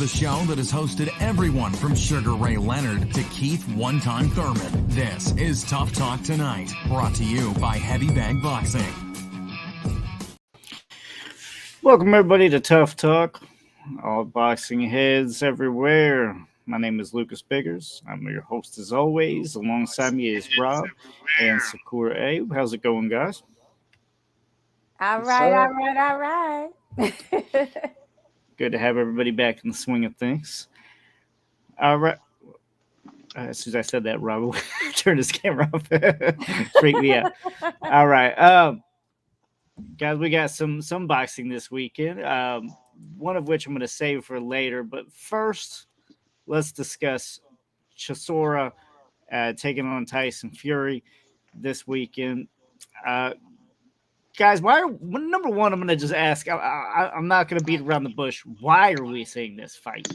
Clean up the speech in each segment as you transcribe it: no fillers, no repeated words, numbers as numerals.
the show that has hosted everyone from Sugar Ray Leonard to Keith One-Time Thurman. This is Tough Talk Tonight, brought to you by Heavy Bag Boxing. Welcome everybody to Tough Talk, all boxing heads everywhere. My name is Lucas Biggers. I'm your host as always. Alongside me is Rob and Sakura A. How's it going, guys? All Yes, right, sir. all right, all right. Good to have everybody back in the swing of things. All right. As soon as I said that, Rob turned his camera off. Freaked me out. All right. Guys, we got some boxing this weekend. One of which I'm going to save for later. But first, let's discuss Chisora taking on Tyson Fury this weekend. Guys, number one, I'm going to just ask. I'm not going to beat around the bush. Why are we seeing this fight?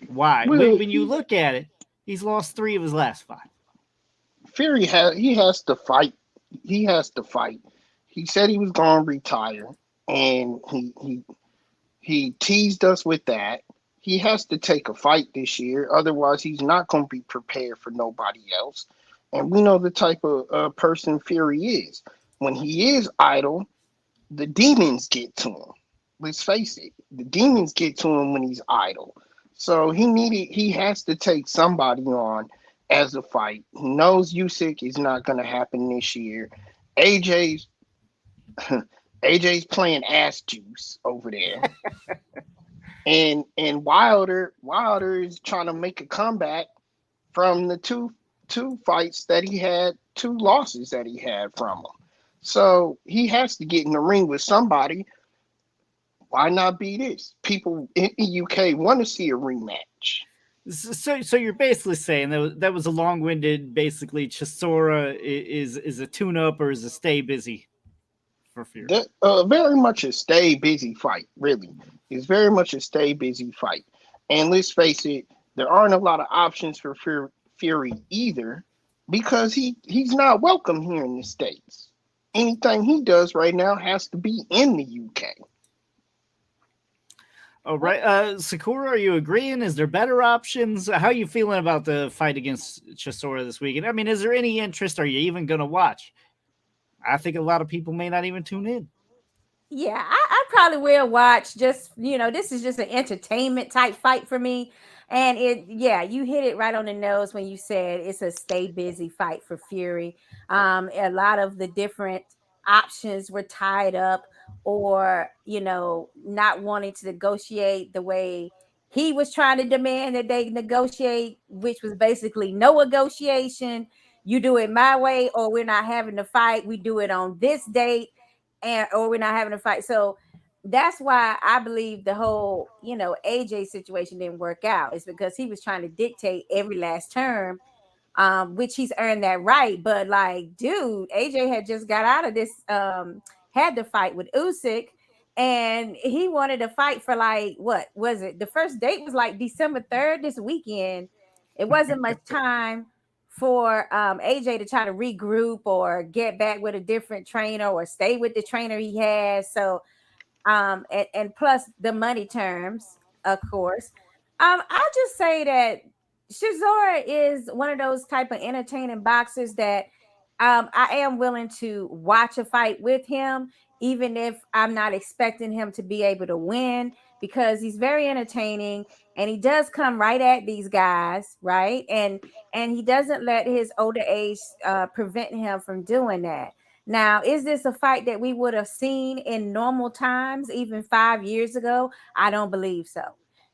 Why? Well, When you look at it, he's lost 3 of his last 5. Fury has to fight. He has to fight. He said he was going to retire, and he teased us with that. He has to take a fight this year, otherwise he's not going to be prepared for nobody else. And we know the type of person Fury is. When he is idle, the demons get to him. Let's face it, the demons get to him when he's idle. So he has to take somebody on as a fight. He knows Usyk is not going to happen this year. AJ's AJ's playing ass juice over there. And Wilder is trying to make a comeback from the two fights that he had, 2 losses that he had from him. So he has to get in the ring with somebody. Why not be this? People in the UK want to see a rematch. So you're basically saying that was a long-winded. Basically, Chisora is a tune-up or is a stay busy for Fury. That very much a stay busy fight. Really, it's very much a stay busy fight. And let's face it, there aren't a lot of options for Fury either, because he's not welcome here in the States. Anything he does right now has to be in the UK. All right, Sakura, are you agreeing? Is there better options? How are you feeling about the fight against Chisora this weekend? I mean, is there any interest? Are you even going to watch? I think a lot of people may not even tune in. Yeah, I probably will watch. Just, this is just an entertainment type fight for me. And you hit it right on the nose when you said it's a stay busy fight for Fury. A lot of the different options were tied up, or, not wanting to negotiate the way he was trying to demand that they negotiate, which was basically no negotiation. You do it my way, or we're not having the fight. We do it on this date, or we're not having a fight. So that's why I believe the whole, AJ situation didn't work out. It's because he was trying to dictate every last term, which he's earned that right. But like, dude, AJ had just got out of this, had the fight with Usyk, and he wanted to fight for, like, what was it? The first date was like December 3rd, this weekend. It wasn't much time for AJ to try to regroup or get back with a different trainer or stay with the trainer he has. So and plus the money terms, of course. I'll just say that Chisora is one of those type of entertaining boxers that I am willing to watch a fight with him, even if I'm not expecting him to be able to win, because he's very entertaining and he does come right at these guys, right? And he doesn't let his older age prevent him from doing that. Now, is this a fight that we would have seen in normal times, even 5 years ago? I don't believe so.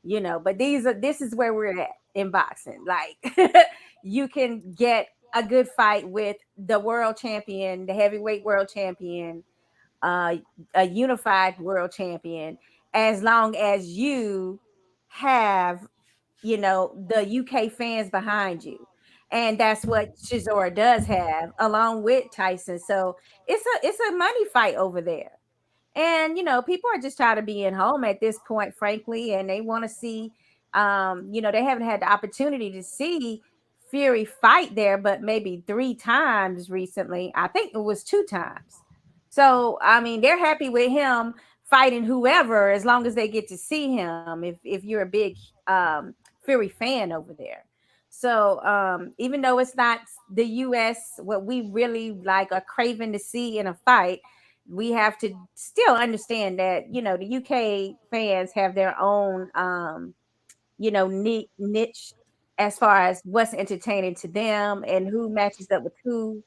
But this is where we're at in boxing. Like, you can get a good fight with the world champion, the heavyweight world champion, a unified world champion, as long as you have, the UK fans behind you. And that's what Chisora does have, along with Tyson. So it's a money fight over there. And people are just tired of being home at this point, frankly, and they want to see, they haven't had the opportunity to see Fury fight there, but maybe 3 times recently. I think it was 2 times. So I mean, they're happy with him fighting whoever as long as they get to see him. If you're a big Fury fan over there. So even though it's not the US what we really like are craving to see in a fight, we have to still understand that, you know, the UK fans have their own you know, niche as far as what's entertaining to them and who matches up with who.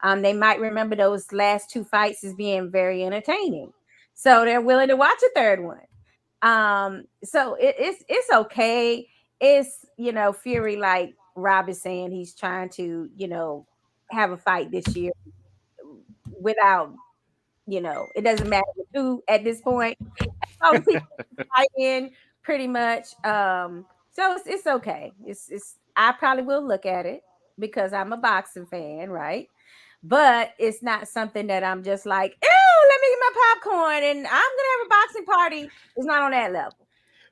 They might remember those last two fights as being very entertaining, so they're willing to watch a third one. So it's okay. It's, you know, Fury, like Rob is saying, he's trying to, you know, have a fight this year without, you know, it doesn't matter with who at this point. All the people fighting pretty much. So it's okay. It's I probably will look at it because I'm a boxing fan, right? But it's not something that I'm just like, ew, let me get my popcorn and I'm gonna have a boxing party. It's not on that level.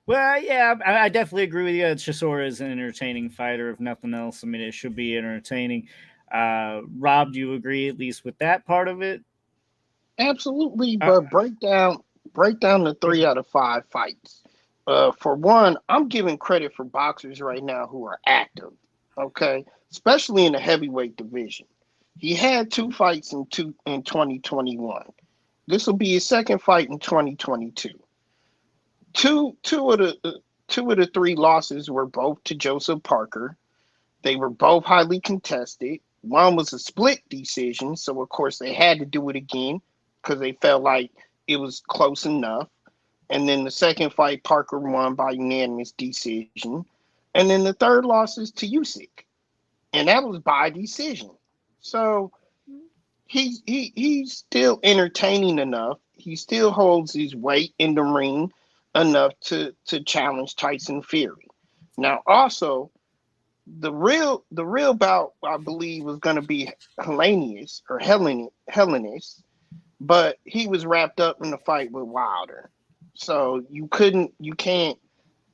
Well, yeah, I definitely agree with you. Chisora is an entertaining fighter, if nothing else. I mean, it should be entertaining. Rob, do you agree at least with that part of it? Absolutely, Uh, but break down the 3 out of 5 fights. For one, I'm giving credit for boxers right now who are active. Okay, especially in the heavyweight division. He had 2 fights in 2021. This will be his second fight in 2022. Two of the 3 losses were both to Joseph Parker. They were both highly contested. One was a split decision, so of course they had to do it again because they felt like it was close enough. And then the second fight, Parker won by unanimous decision. And then the third loss is to Usyk, and that was by decision. So he's still entertaining enough. He still holds his weight in the ring enough to challenge Tyson Fury. Now, also, the real bout I believe was going to be Hellenis, but he was wrapped up in the fight with Wilder, so you can't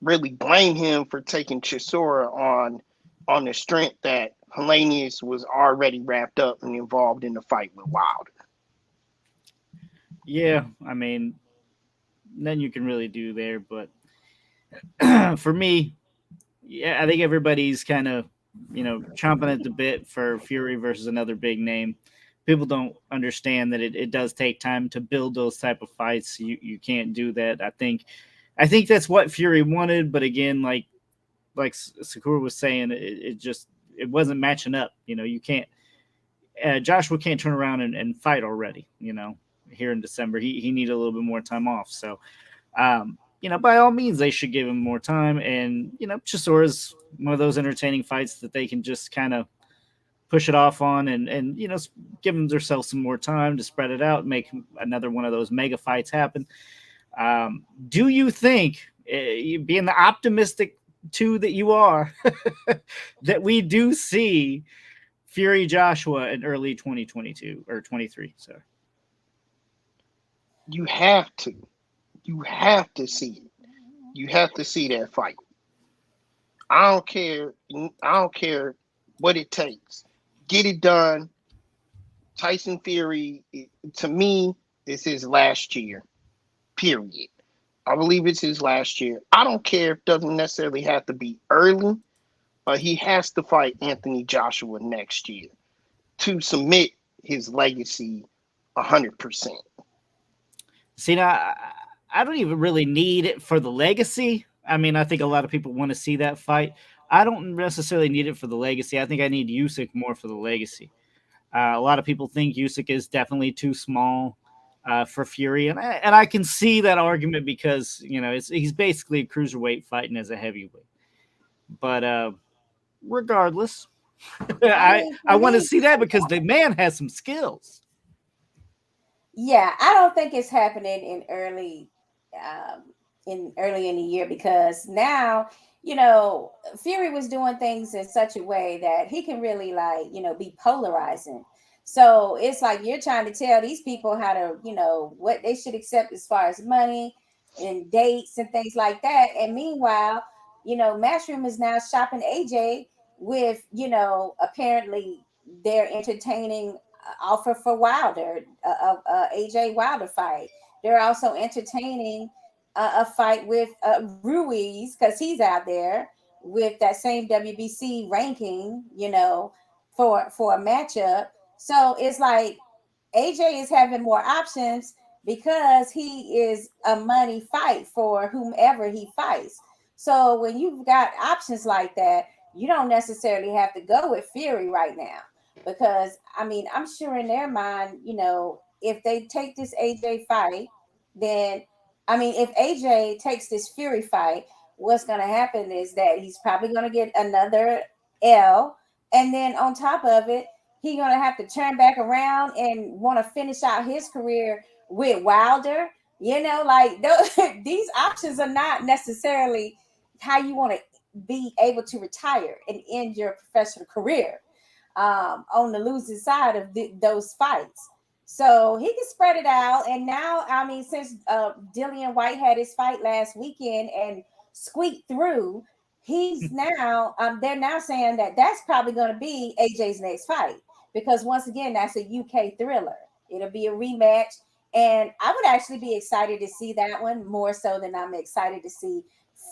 really blame him for taking Chisora on the strength that Helenius was already wrapped up and involved in the fight with Wilder. yeah, I mean, nothing you can really do there. But for me, yeah, I think everybody's kind of, chomping at the bit for Fury versus another big name. People don't understand that it does take time to build those type of fights. You can't do that. I think that's what Fury wanted, but again, like Sakura was saying, it just it wasn't matching up. You can't. Joshua can't turn around and fight already. Here in December, he needed a little bit more time off. So, by all means, they should give him more time. And Chisora's one of those entertaining fights that they can just kind of push it off on, and give themselves some more time to spread it out, and make another one of those mega fights happen. Do you think, being the optimistic two that you are, that we do see Fury Joshua in early 2022 or 23? Sorry. You have to. You have to see it. You have to see that fight. I don't care. I don't care what it takes. Get it done. Tyson Fury, to me, is his last year. Period. I believe it's his last year. I don't care. It doesn't necessarily have to be early, but he has to fight Anthony Joshua next year to submit his legacy 100%. See, now I don't even really need it for the legacy. I mean, I think a lot of people want to see that fight. I don't necessarily need it for the legacy. I think I need Usyk more for the legacy. A lot of people think Usyk is definitely too small for Fury, and I can see that argument because he's basically a cruiserweight fighting as a heavyweight. But regardless, I mean, I for want to me, see that because the man has some skills. yeah, I don't think it's happening um, in early in the year because now, you know, Fury was doing things in such a way that he can really, like, you know, be polarizing. So it's like you're trying to tell these people how to, you know, what they should accept as far as money and dates and things like that. And meanwhile, you know, Matchroom is now shopping AJ with, you know, apparently they're entertaining offer for Wilder, AJ Wilder fight. they're also entertaining a fight with Ruiz because he's out there with that same WBC ranking, for a matchup. So it's like AJ is having more options because he is a money fight for whomever he fights. So when you've got options like that, you don't necessarily have to go with Fury right now because I mean, I'm sure in their mind, if they take this AJ fight, then I mean, if AJ takes this Fury fight, what's going to happen is that he's probably going to get another L, and then on top of it, he's going to have to turn back around and want to finish out his career with Wilder. Like these options are not necessarily how you want to be able to retire and end your professional career on the losing side of those fights. So he can spread it out. And now, I mean, since Dillian White had his fight last weekend and squeaked through, he's now, they're now saying that that's probably going to be AJ's next fight because once again, that's a UK thriller. It'll be a rematch. And I would actually be excited to see that one more so than I'm excited to see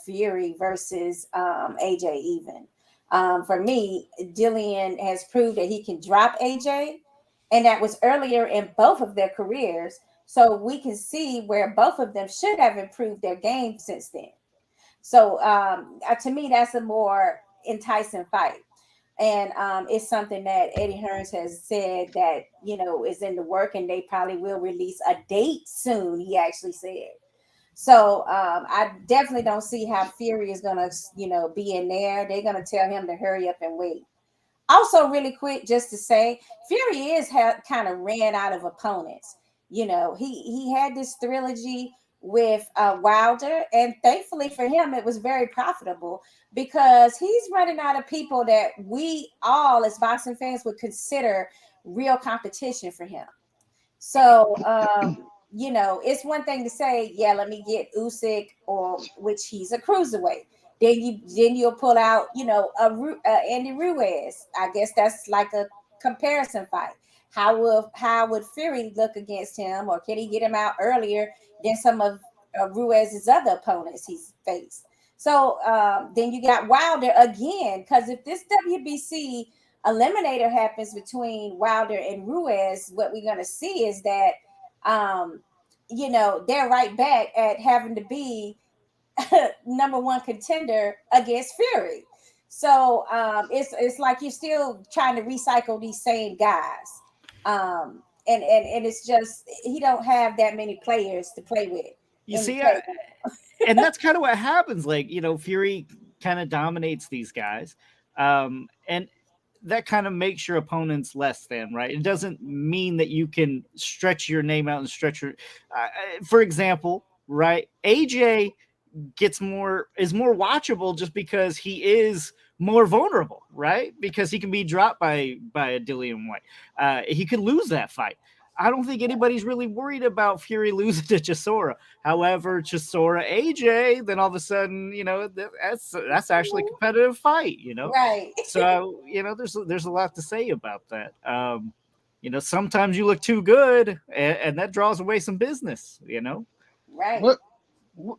Fury versus AJ even. For me, Dillian has proved that he can drop AJ, and that was earlier in both of their careers. So we can see where both of them should have improved their game since then. So to me, that's a more enticing fight. And it's something that Eddie Hearns has said that, is in the work and they probably will release a date soon, he actually said. So I definitely don't see how Fury is going to, be in there. They're going to tell him to hurry up and wait. Also, really quick, just to say, Fury is kind of ran out of opponents. He had this trilogy with Wilder, and thankfully for him, it was very profitable because he's running out of people that we all, as boxing fans, would consider real competition for him. So, it's one thing to say, yeah, let me get Usyk, or which he's a cruiserweight. Then you'll pull out, Andy Ruiz. I guess that's like a comparison fight. How would Fury look against him, or can he get him out earlier than some of Ruiz's other opponents he's faced? So then you got Wilder again, because if this WBC eliminator happens between Wilder and Ruiz, what we're going to see is that they're right back at having to be number one contender against Fury. So it's like you're still trying to recycle these same guys. And it's just he don't have that many players to play with. You see, and that's kind of what happens. Like, Fury kind of dominates these guys. And that kind of makes your opponents less than, right? It doesn't mean that you can stretch your name out and stretch your, for example, right? AJ is more watchable just because he is more vulnerable, right? Because he can be dropped by a Dillian White. He could lose that fight. I don't think anybody's really worried about Fury losing to Chisora. However, Chisora AJ, then all of a sudden, that's actually a competitive fight, Right. So, there's a lot to say about that. Sometimes you look too good and that draws away some business, Right. What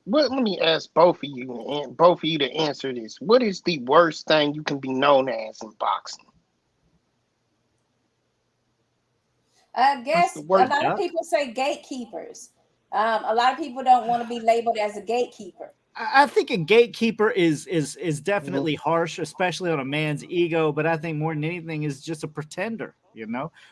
let me ask both of you and both of you to answer this. What is the worst thing you can be known as in boxing? I guess a word, lot of people say gatekeepers. A lot of people don't want to be labeled as a gatekeeper. I think a gatekeeper is definitely harsh, especially on a man's ego. But I think more than anything is just a pretender.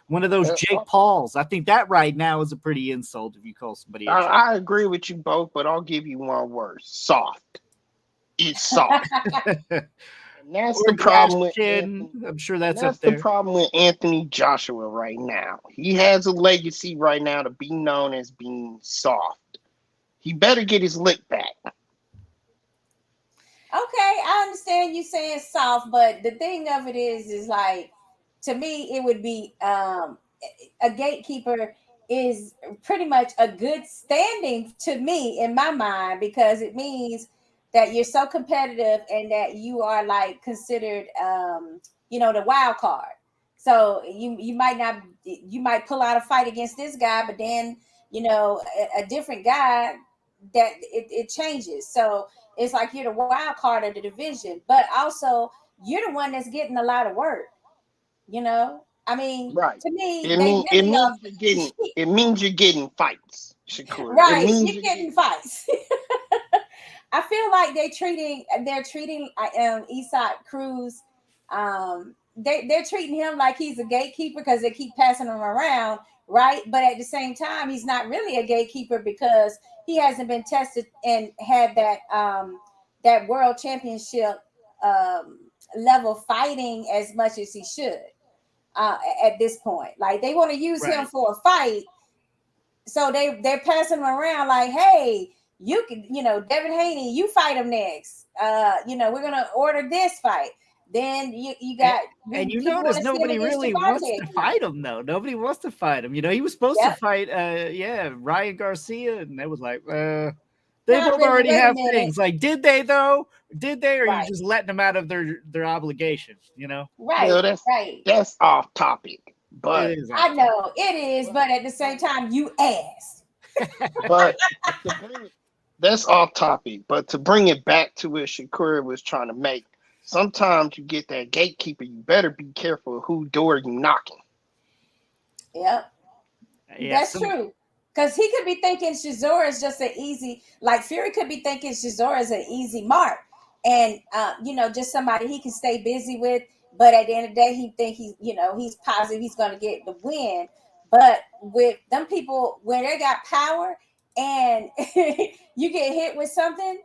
One of those Jake Pauls. I think that right now is a pretty insult if you call somebody. I agree with you both, but I'll give you one word: soft. It's soft. And that's the problem with Anthony. I'm sure that's up there. That's the problem with Anthony Joshua right now. He has a legacy right now to be known as being soft. He better get his lick back. Okay, I understand you saying soft, but the thing of it is like, to me, it would be a gatekeeper is pretty much a good standing to me in my mind, because it means that you're so competitive and that you are like considered, the wild card. So you might pull out a fight against this guy, but then a different guy, that it changes. So it's like you're the wild card of the division, but also you're the one that's getting a lot of work. I mean, Right. to me, It they mean it really are. means you're getting it means you're getting fights, Shakur. It Right, means you're you're getting getting fights. I feel like they're treating Isak Cruz. They're treating him like he's a gatekeeper because they keep passing him around, right? But at the same time, he's not really a gatekeeper because he hasn't been tested and had that world championship um, level fighting as much as he should at this point. Like they want to use him Right. for a fight, so they're passing him around like, hey, you can, Devin Haney, you fight him next. We're gonna order this fight. Then you And, got and you people want notice to see him nobody against really wants Javante to again. fight him though. Nobody wants to fight him. He was supposed to Yep. fight Ryan Garcia, and they was like, they Not both really. already Wait a have minute. things. Like, did they though? Did they, or are you Right. just letting them out of their obligation? Right. well, Right. that's off topic. But It is I off topic. know it is, but at the same time, you asked. but to that's off topic. But to bring it back to what Shakur was trying to make, sometimes you get that gatekeeper. You better be careful who door you knocking. Yep. Yeah, That's true. Because he could be thinking Chisora is just an easy, like Fury could be thinking Chisora is an easy mark. And, just somebody he can stay busy with. But at the end of the day, he think he's positive he's going to get the win. But with them people, when they got power and you get hit with something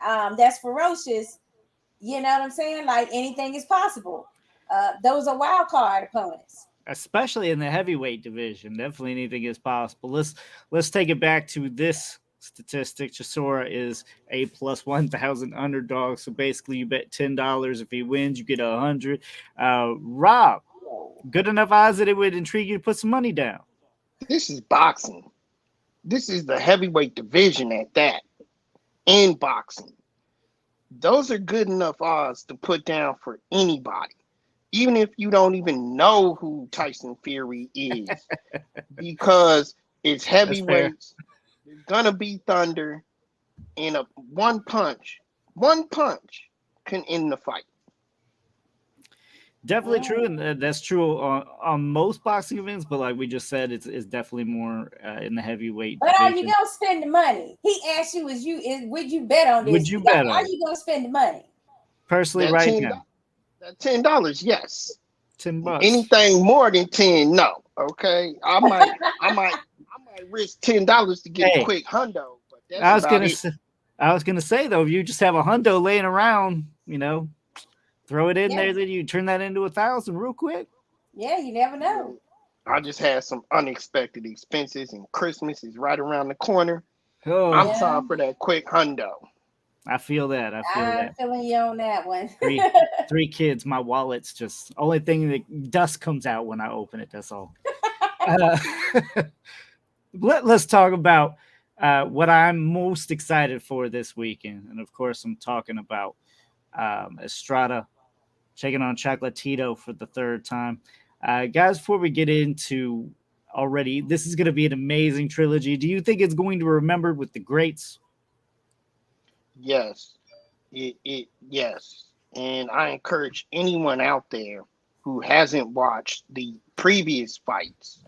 that's ferocious, you know what I'm saying? Like anything is possible. Those are wild card opponents. especially in the heavyweight division. Definitely anything is possible. Let's take it back to this statistic. Chisora is a plus 1,000 underdog. So basically, you bet $10. If he wins, you get 100. Rob, good enough odds that it would intrigue you to put some money down. This is boxing. This is the heavyweight division at that. In boxing, those are good enough odds to put down for anybody, even if you don't even know who Tyson Fury is, because it's That's fair. heavyweights. There's gonna be thunder, and one punch can end the fight. Definitely true, Mm. and that's true on most boxing events. But like we just said, it's definitely more in the heavyweight But are you division. gonna spend the money? He asked you, would you bet on Would this? you bet Are on it? you gonna spend the money? Personally, That right ten now, that $10, yes. $10. Anything more than 10, no. Okay, I might risk $10 to get a Hey, quick hundo, but that's I was about gonna it. say, I was gonna say though, if you just have a hundo laying around, throw it in Yeah, there, then you turn that into 1,000 real quick. yeah, you never know. Look, I just had some unexpected expenses, and Christmas is right around the corner. I'm Oh, Yeah, time for that quick hundo. I feel that. I feel I'm that. feeling you on that one. Three kids. My wallet's just only thing that dust comes out when I open it. That's all. Uh, let's talk about what I'm most excited for this weekend, and of course, I'm talking about Estrada taking on Chocolatito for the third time. Guys, before we get into already, this is going to be an amazing trilogy. Do you think it's going to be remembered with the greats? Yes, yes, and I encourage anyone out there who hasn't watched the previous fights,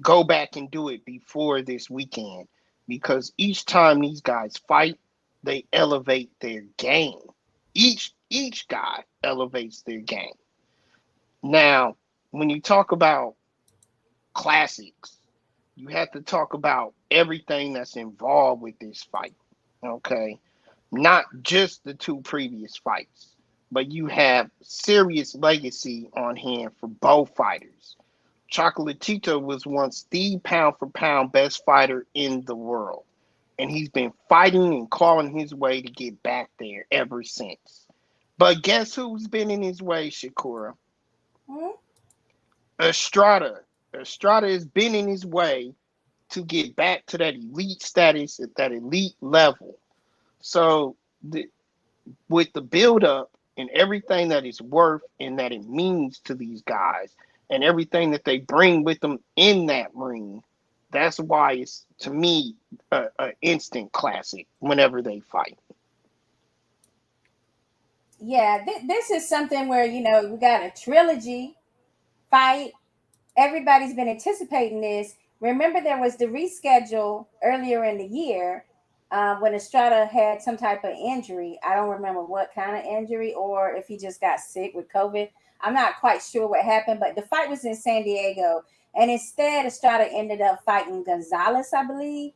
go back and do it before this weekend, because each time these guys fight, they elevate their game. Each guy elevates their game. Now, when you talk about classics, you have to talk about everything that's involved with this fight. Okay, not just the two previous fights, but you have serious legacy on hand for both fighters. Chocolatito was once the pound for pound best fighter in the world, and he's been fighting and clawing his way to get back there ever since. But guess who's been in his way, Shakura? Hmm? Estrada. Estrada has been in his way to get back to that elite status at that elite level. So, with the build up and everything that it's worth and that it means to these guys and everything that they bring with them in that ring, That's why it's, to me, a instant classic whenever they fight. Yeah, this is something where we got a trilogy fight. Everybody's been anticipating this. Remember, there was the reschedule earlier in the year when Estrada had some type of injury. I don't remember what kind of injury or if he just got sick with COVID. I'm not quite sure what happened, but the fight was in San Diego. And instead, Estrada ended up fighting Gonzalez, I believe.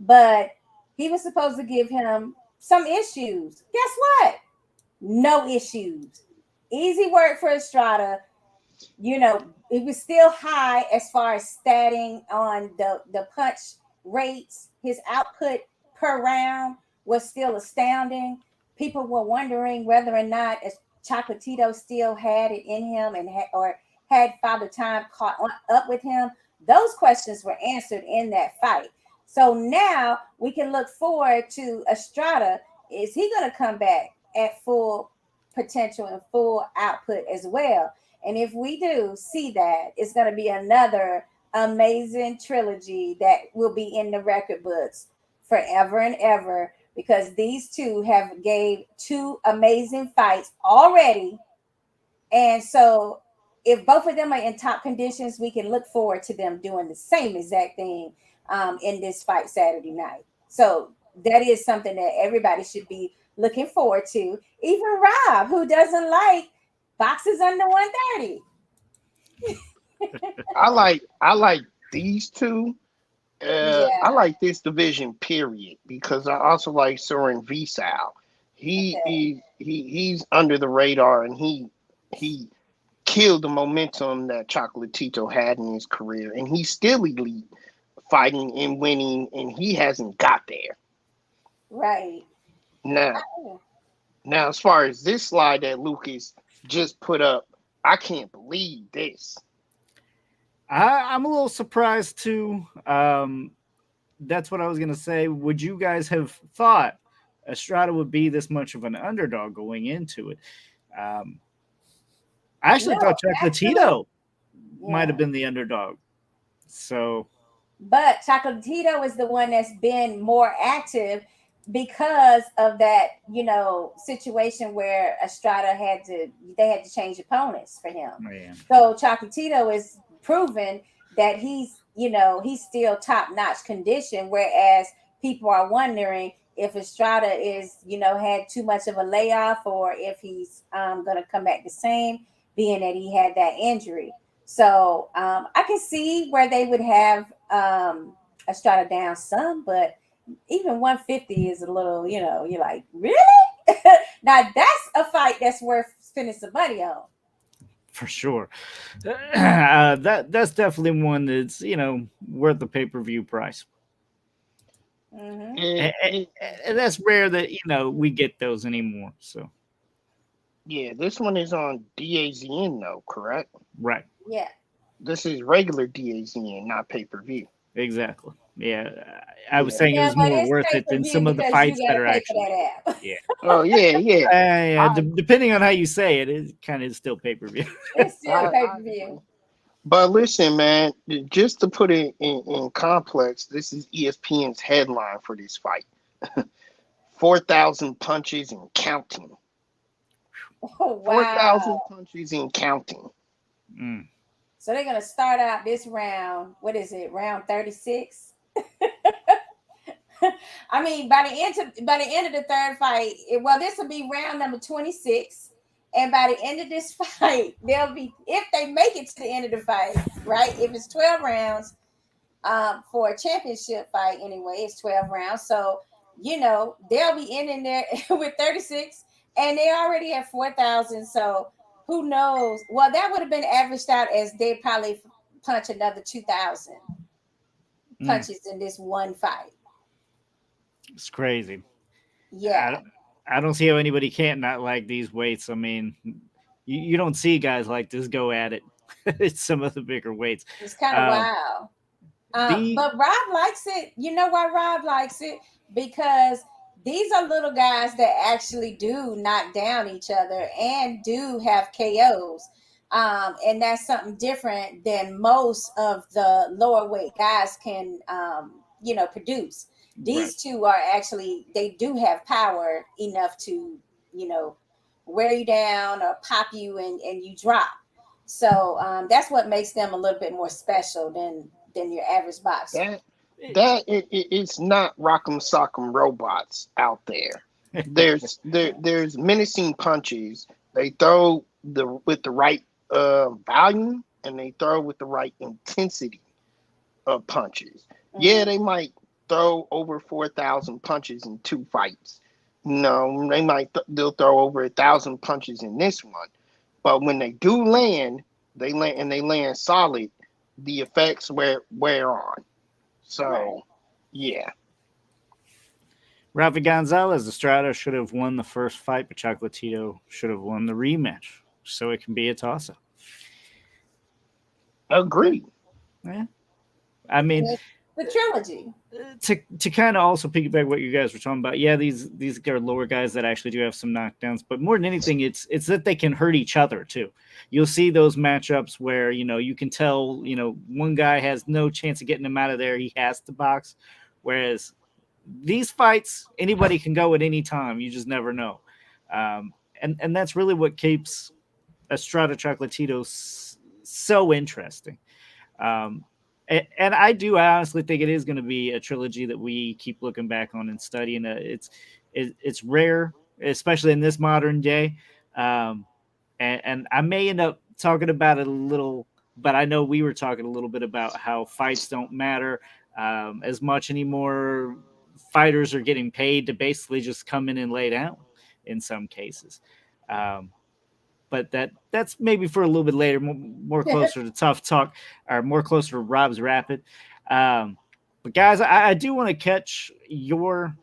But he was supposed to give him some issues. Guess what? No issues. Easy work for Estrada. It was still high as far as statting on the punch rates. His output per round was still astounding. People were wondering whether or not Chocolatito still had it in him or had Father Time caught up with him. Those questions were answered in that fight. So now we can look forward to Estrada. Is he going to come back at full potential and full output as well? And if we do see that, it's going to be another amazing trilogy that will be in the record books forever and ever, because these two have gave two amazing fights already. And so if both of them are in top conditions, we can look forward to them doing the same exact thing in this fight Saturday night. So that is something that everybody should be looking forward to. Even Rob, who doesn't like boxes under 130. I like these two. I Yeah. like this division, period, because I also like Soren Visal. Okay. He's under the radar, and he killed the momentum that Chocolatito had in his career, and he's still elite, fighting and winning, and he hasn't got there. Right. Now, now, as far as this slide that Lucas just put up, I can't believe this. I'm a little surprised too. That's what I was gonna say. Would you guys have thought Estrada would be this much of an underdog going into it? Um, I actually No, thought actually, Chocolatito might have yeah. been the underdog. So But Chocolatito is the one that's been more active because of that, situation where Estrada they had to change opponents for him. man, So Chocolatito is proven that he's still top notch condition, whereas people are wondering if Estrada had too much of a layoff or if he's gonna come back the same, being that he had that injury. So I can see where they would have Estrada down some, but even 150 is a little, you're like, really? Now that's a fight that's worth spending some money on. for sure. That's definitely one that's worth the pay per view price. Hmm. And, It, it, and that's rare that we get those anymore. So yeah, this one is on DAZN though, correct? right, Yeah. This is regular DAZN, not pay per view. exactly. Yeah, I was Yeah. saying it Yeah, was but more it's worth pay it per than view some of the because you fights got that to are pay for actually. that app. Yeah, Oh yeah, yeah. I depending on how you say it, it kind of is still pay per view. It's still I, pay I per agree. view. But listen, man, just to put it in complex, this is ESPN's headline for this fight: 4,000 punches and counting. Oh, 4,000 wow. punches and counting. Mm. So they're gonna start out this round. What is it? Round 36. I mean, by the end of the third fight, this will be round number 26. And by the end of this fight, they'll be, if they make it to the end of the fight, right? If it's 12 rounds, for a championship fight anyway, it's 12 rounds. So, they'll be in there with 36, and they already have 4,000. So who knows? Well, that would have been averaged out as they probably punch another 2,000 Mm. punches in this one fight. It's crazy. I Yeah. don't, I don't see how anybody can't not like these weights. I mean, you don't see guys like this go at it. It's some of the bigger weights. It's kind of Um, wild. the But Rob likes it. You know why Rob likes it? Because these are little guys that actually do knock down each other and do have KOs. And that's something different than most of the lower weight guys can, produce. Right. These two are actually, they do have power enough to, you know, wear you down or pop you and you drop. So that's what makes them a little bit more special than your average boxer. That it's not rock'em sock'em robots out there. There's menacing punches. They throw with the right volume, and they throw with the right intensity of punches. Yeah, Mhm. they might throw over 4,000 punches in two fights. No, they might they'll throw over 1,000 punches in this one. But when they do land, they land solid. The effects wear on. Right. So, yeah, Rafa Gonzalez, Estrada should have won the first fight, but Chocolatito should have won the rematch. So it can be a toss up. agree. Yeah. I mean, And it's the trilogy. to kind of also piggyback what you guys were talking about, yeah, these are lower guys that actually do have some knockdowns, but more than anything, it's that they can hurt each other too. You'll see those matchups where you can tell one guy has no chance of getting him out of there. He has to box, whereas these fights anybody can go at any time. You just never know, and that's really what keeps Estrada-Chocolatito so interesting. Um, and I do honestly think it is going to be a trilogy that we keep looking back on and studying. It's rare, especially in this modern day. Um, and I may end up talking about it a little, but I know we were talking a little bit about how fights don't matter as much anymore. Fighters are getting paid to basically just come in and lay down in some cases. Um, but that's maybe for a little bit later, more closer to tough talk, or more closer to Rob's rapid. But guys, I do want to catch your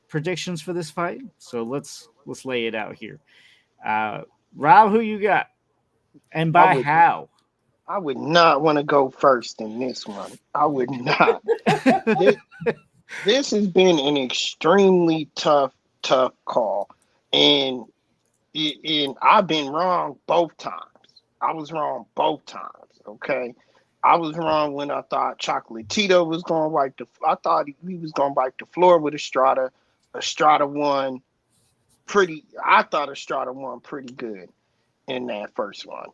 predictions for this fight, so let's lay it out here. Uh, Rob, who you got, and I by would how? I would not want to go first in this one. I would not. This, this has been an extremely tough call, and and I've been wrong both times. I was wrong both times. Okay, I was wrong when I thought Chocolatito was going to wipe the. I thought he was going to wipe the floor with Estrada. Estrada won pretty. I thought Estrada won pretty good in that first one,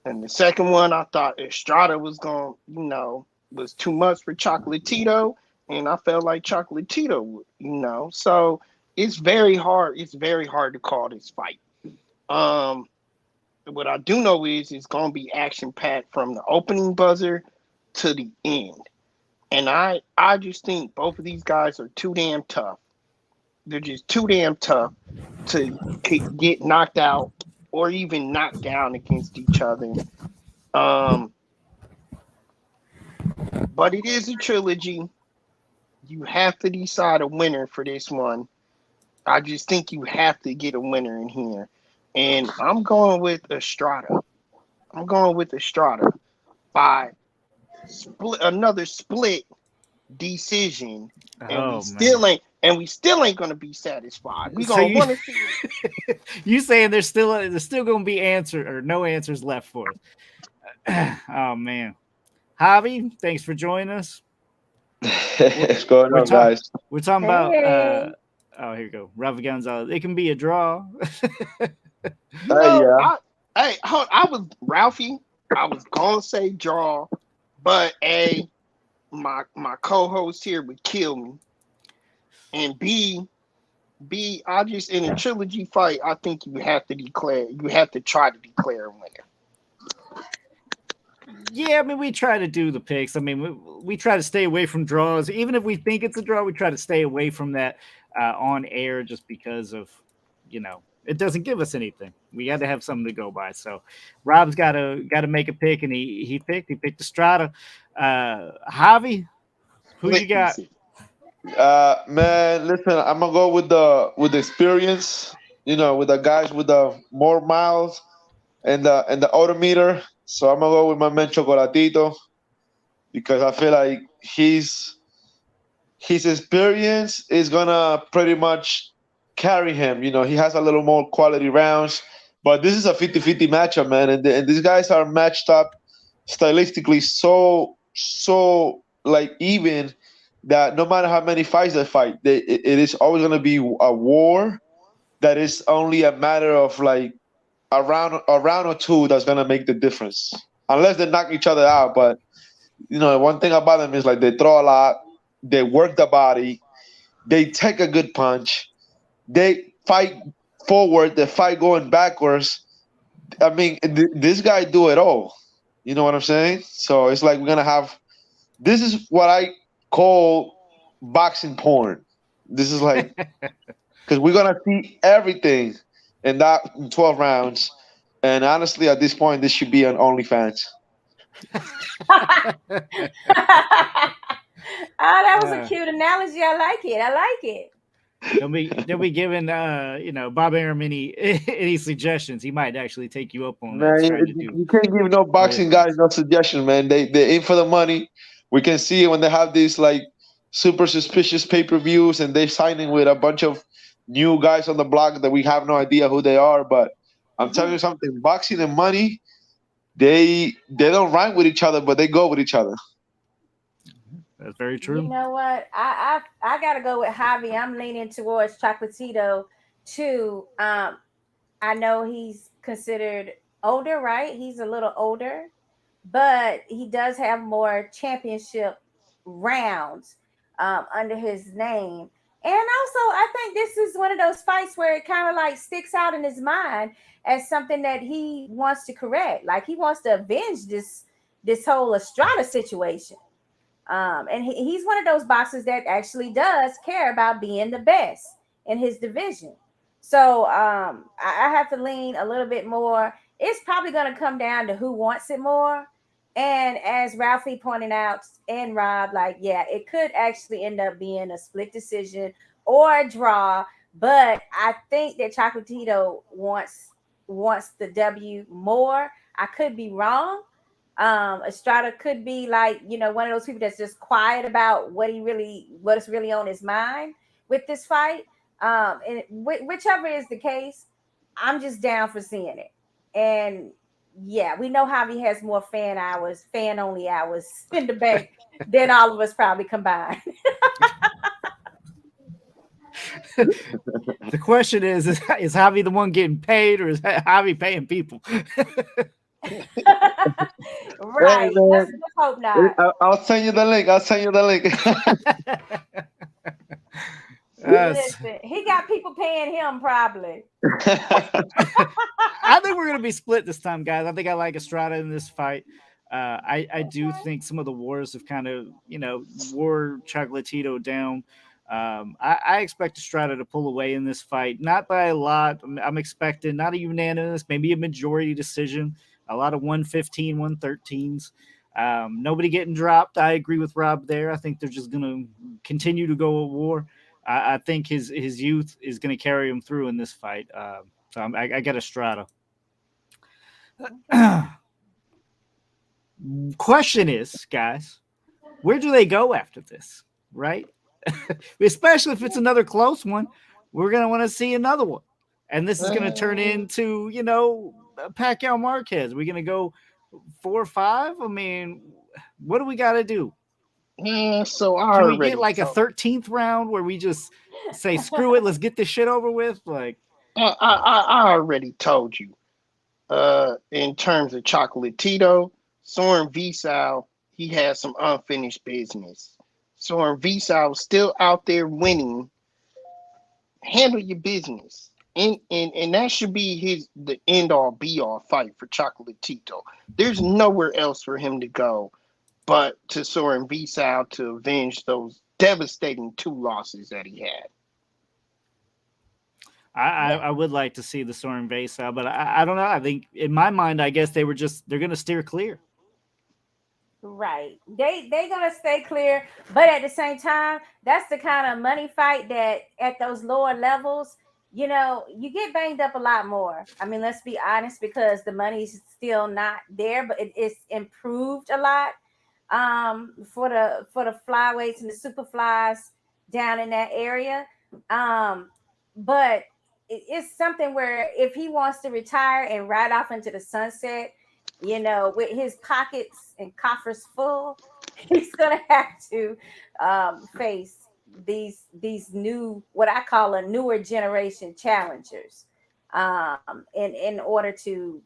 and the second one I thought Estrada was going. Was too much for Chocolatito, and I felt like Chocolatito would. So it's very hard. It's very hard to call this fight. Um, what I do know is it's gonna be action packed from the opening buzzer to the end. And I just think both of these guys are too damn tough. They're just too damn tough to get knocked out or even knocked down against each other. Um, but it is a trilogy. You have to decide a winner for this one. I just think you have to get a winner in here. And I'm going with Estrada. I'm going with Estrada by another split decision, and we Oh man! still ain't gonna be satisfied. We So gonna you want to see you saying there's still going to be answer or no answers left for us? Oh man, Javi, thanks for joining us. We're What's going we're on, talking guys? we're talking about Hey. oh, here you go, Rafa Gonzalez. It can be a draw. Yeah. I was Ralphie. I was gonna say draw, but my co-host here would kill me, and B, I just in a trilogy fight. I think you have to declare. You have to try to declare a winner. Yeah, I mean, we try to do the picks. I mean, we try to stay away from draws. Even if we think it's a draw, we try to stay away from that on air just because of, it doesn't give us anything. We got to have something to go by. So Rob's got to make a pick, and he picked Estrada. Javi, who you Split got? DC. Man, listen, I'm gonna go with the experience. With the guys with the more miles and the odometer. So I'm gonna go with my man Chocolatito because I feel like his experience is gonna pretty much carry him. He has a little more quality rounds, But this is a 50-50 matchup, man, and these guys are matched up stylistically so like even that no matter how many fights they fight, it is always going to be a war that is only a matter of like a round or two that's going to make the difference, unless they knock each other out. But one thing about them is like they throw a lot, they work the body, they take a good punch, they fight forward, they fight going backwards. I mean, this guy do it all. You know what I'm saying? So it's like we're gonna have. This is what I call boxing porn. This is like because we're gonna see everything in that 12 rounds. And honestly, at this point, this should be on OnlyFans. Oh, that was a Uh, cute analogy. I like it. I like it. don't be giving Bob Arum any any suggestions. He might actually take you up on that. Man, He's you, trying to do you can't give no boxing guys OnlyFans. no suggestion, man. They aim for the money. We can see it when they have these like super suspicious pay-per-views and they're signing with a bunch of new guys on the block that we have no idea who they are. But I'm telling you something, boxing and money, they don't rhyme with each other, but they go with each other. That's very You true. know what? I gotta go with Javi. I'm leaning towards Chocolatito too. I know he's considered older, right? He's a little older, but he does have more championship rounds under his name. And also, I think this is one of those fights where it kind of like sticks out in his mind as something that he wants to correct. Like he wants to avenge this whole Estrada situation. And he's one of those boxers that actually does care about being the best in his division. So I have to lean a little bit more. It's probably going to come down to who wants it more. And as Ralphie pointed out, and Rob, like, yeah, it could actually end up being a split decision or a draw. But I think that Chocolatito wants the W more. I could be wrong. Estrada could be like, one of those people that's just quiet about what is really on his mind with this fight. And whichever is the case, I'm just down for seeing it. And yeah, we know Javi has more fan only hours in the bank than all of us probably combined. The question is Javi the one getting paid, or is Javi paying people? Hey Right. man, Let's hope not. I'll send you the link. I'll send you the link. Yes. Listen, he got people paying him probably. I think we're gonna be split this time, guys. I think I like Estrada in this fight. I do Okay. think some of the wars have kind of wore Chocolatito down. I expect Estrada to pull away in this fight, not by a lot. I'm expecting not a unanimous, maybe a majority decision. A lot of 115, 113s. Nobody getting dropped. I agree with Rob there. I think they're just gonna continue to go at war. I think his youth is going to carry him through in this fight. So I get Estrada. Okay. Question is, guys, where do they go after this? Right? Especially if it's another close one, we're going to want to see another one. And this is going to turn into, Pacquiao Marquez. We're going to go 4 or 5. I mean, what do we got to do? Yeah, so I Can we get already like a told. 13th round where we just say, screw it, let's get this shit over with? Like, I already told you. In terms of Chocolatito, Soren Visal, he has some unfinished business. Soren Visal still out there winning. Handle your business. And that should be the end all be all fight for Chocolatito. There's nowhere else for him to go but to Soren Visal to avenge those devastating 2 losses that he had. I would like to see the Soren base out, but I don't know. I think in my mind, I guess they're going to steer clear. Right. They gonna stay clear, but at the same time, that's the kind of money fight that at those lower levels, you get banged up a lot more. I mean, let's be honest, because the money's still not there, but it's improved a lot. For the flyweights and the super flies down in that area. But it's something where if he wants to retire and ride off into the sunset, with his pockets and coffers full, he's gonna have to face these new, what I call a newer generation challengers, in order to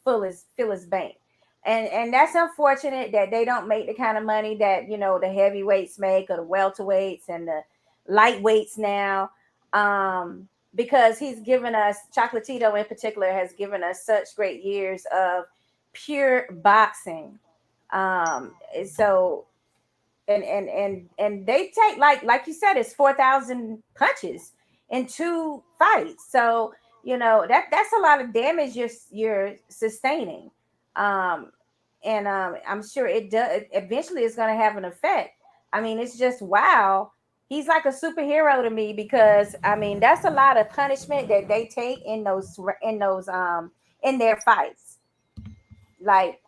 fill his bank. And that's unfortunate that they don't make the kind of money that the heavyweights make, or the welterweights and the lightweights now. Because he's given us, Chocolatito in particular has given us such great years of pure boxing. So and they take, like you said, it's 4,000 punches in 2 fights. So that's a lot of damage you're sustaining. Um, and I'm sure it does eventually, it's going to have an effect. I mean, it's just wow. He's like a superhero to me, because I mean that's a lot of punishment that they take in their fights. Like,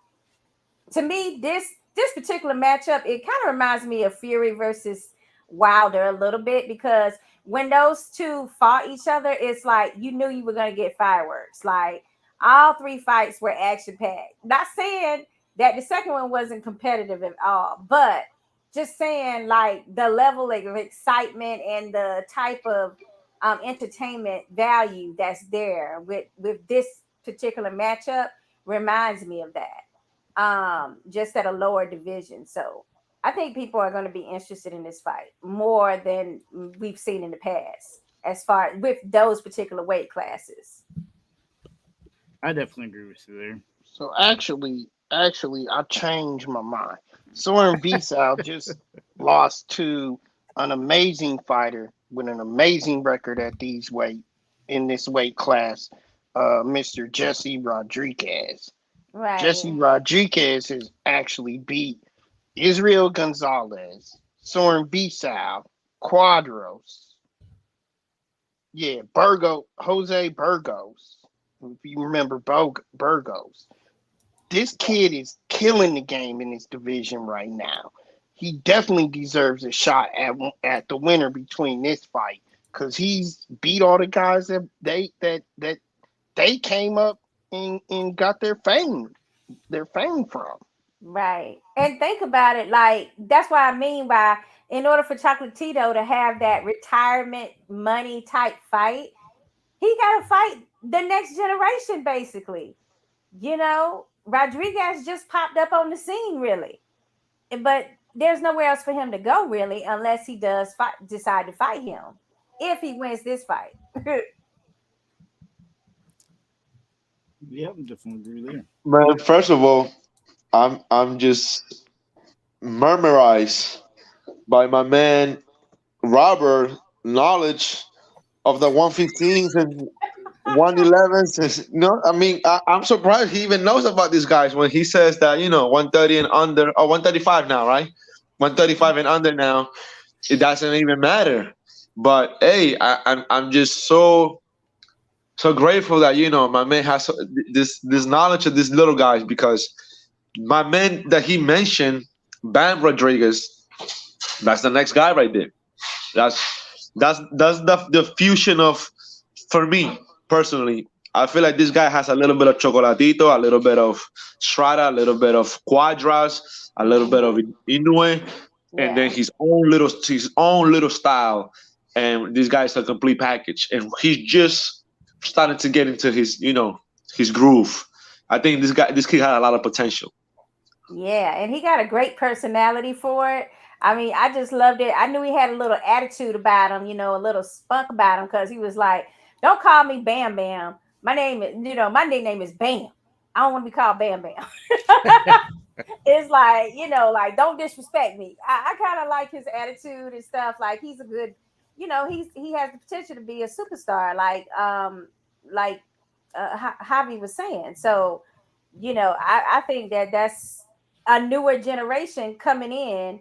to me, this particular matchup, it kind of reminds me of Fury versus Wilder a little bit, because when those two fought each other, it's like you knew you were going to get fireworks. Like, all 3 fights were action packed. Not saying that the second one wasn't competitive at all, but just saying, like, the level of excitement and the type of entertainment value that's there with this particular matchup reminds me of that, just at a lower division. So I think people are going to be interested in this fight more than we've seen in the past, as far with those particular weight classes. I definitely agree with you there. So actually, I changed my mind. Soren Visal just lost to an amazing fighter with an amazing record at these weight in this weight class, Mr. Jesse Rodriguez. Jesse Right. Rodriguez has actually beat Israel Gonzalez, Soren Visal, Quadros, yeah, Jose Burgos. If you remember Burgos, this kid is killing the game in this division right now. He definitely deserves a shot at the winner between this fight, because he's beat all the guys that they came up and got their fame from. Right. And think about it, like that's what I mean by, in order for Chocolatito to have that retirement money type fight, he got to fight the next generation, basically. Rodriguez just popped up on the scene, really. But there's nowhere else for him to go, really, unless he does decide to fight him if he wins this fight. Yeah, I definitely agree there. Man, first of all, I'm just memorized by my man Robert knowledge of the 115s and 111s. No, I mean, I'm surprised he even knows about these guys when he says that 130 and under, or 135 now, right? 135 and under now. It doesn't even matter. But hey, I'm just so grateful that my man has this knowledge of these little guys, because my man that he mentioned, Bam Rodriguez, that's the next guy right there. That's the fusion of, for me personally. I feel like this guy has a little bit of Chocolatito, a little bit of Strada, a little bit of Quadras, a little bit of Inoue, and then Yeah. his own little style. And this guy is a complete package, and he's just starting to get into his groove. I think this kid had a lot of potential. Yeah, and he got a great personality for it. I mean, I just loved it. I knew he had a little attitude about him, a little spunk about him, because he was like, "Don't call me Bam Bam. My nickname is Bam. I don't want to be called Bam Bam." It's like, don't disrespect me. I kind of like his attitude and stuff. Like, he's a good, he has the potential to be a superstar, like Javi was saying. So, I think that that's a newer generation coming in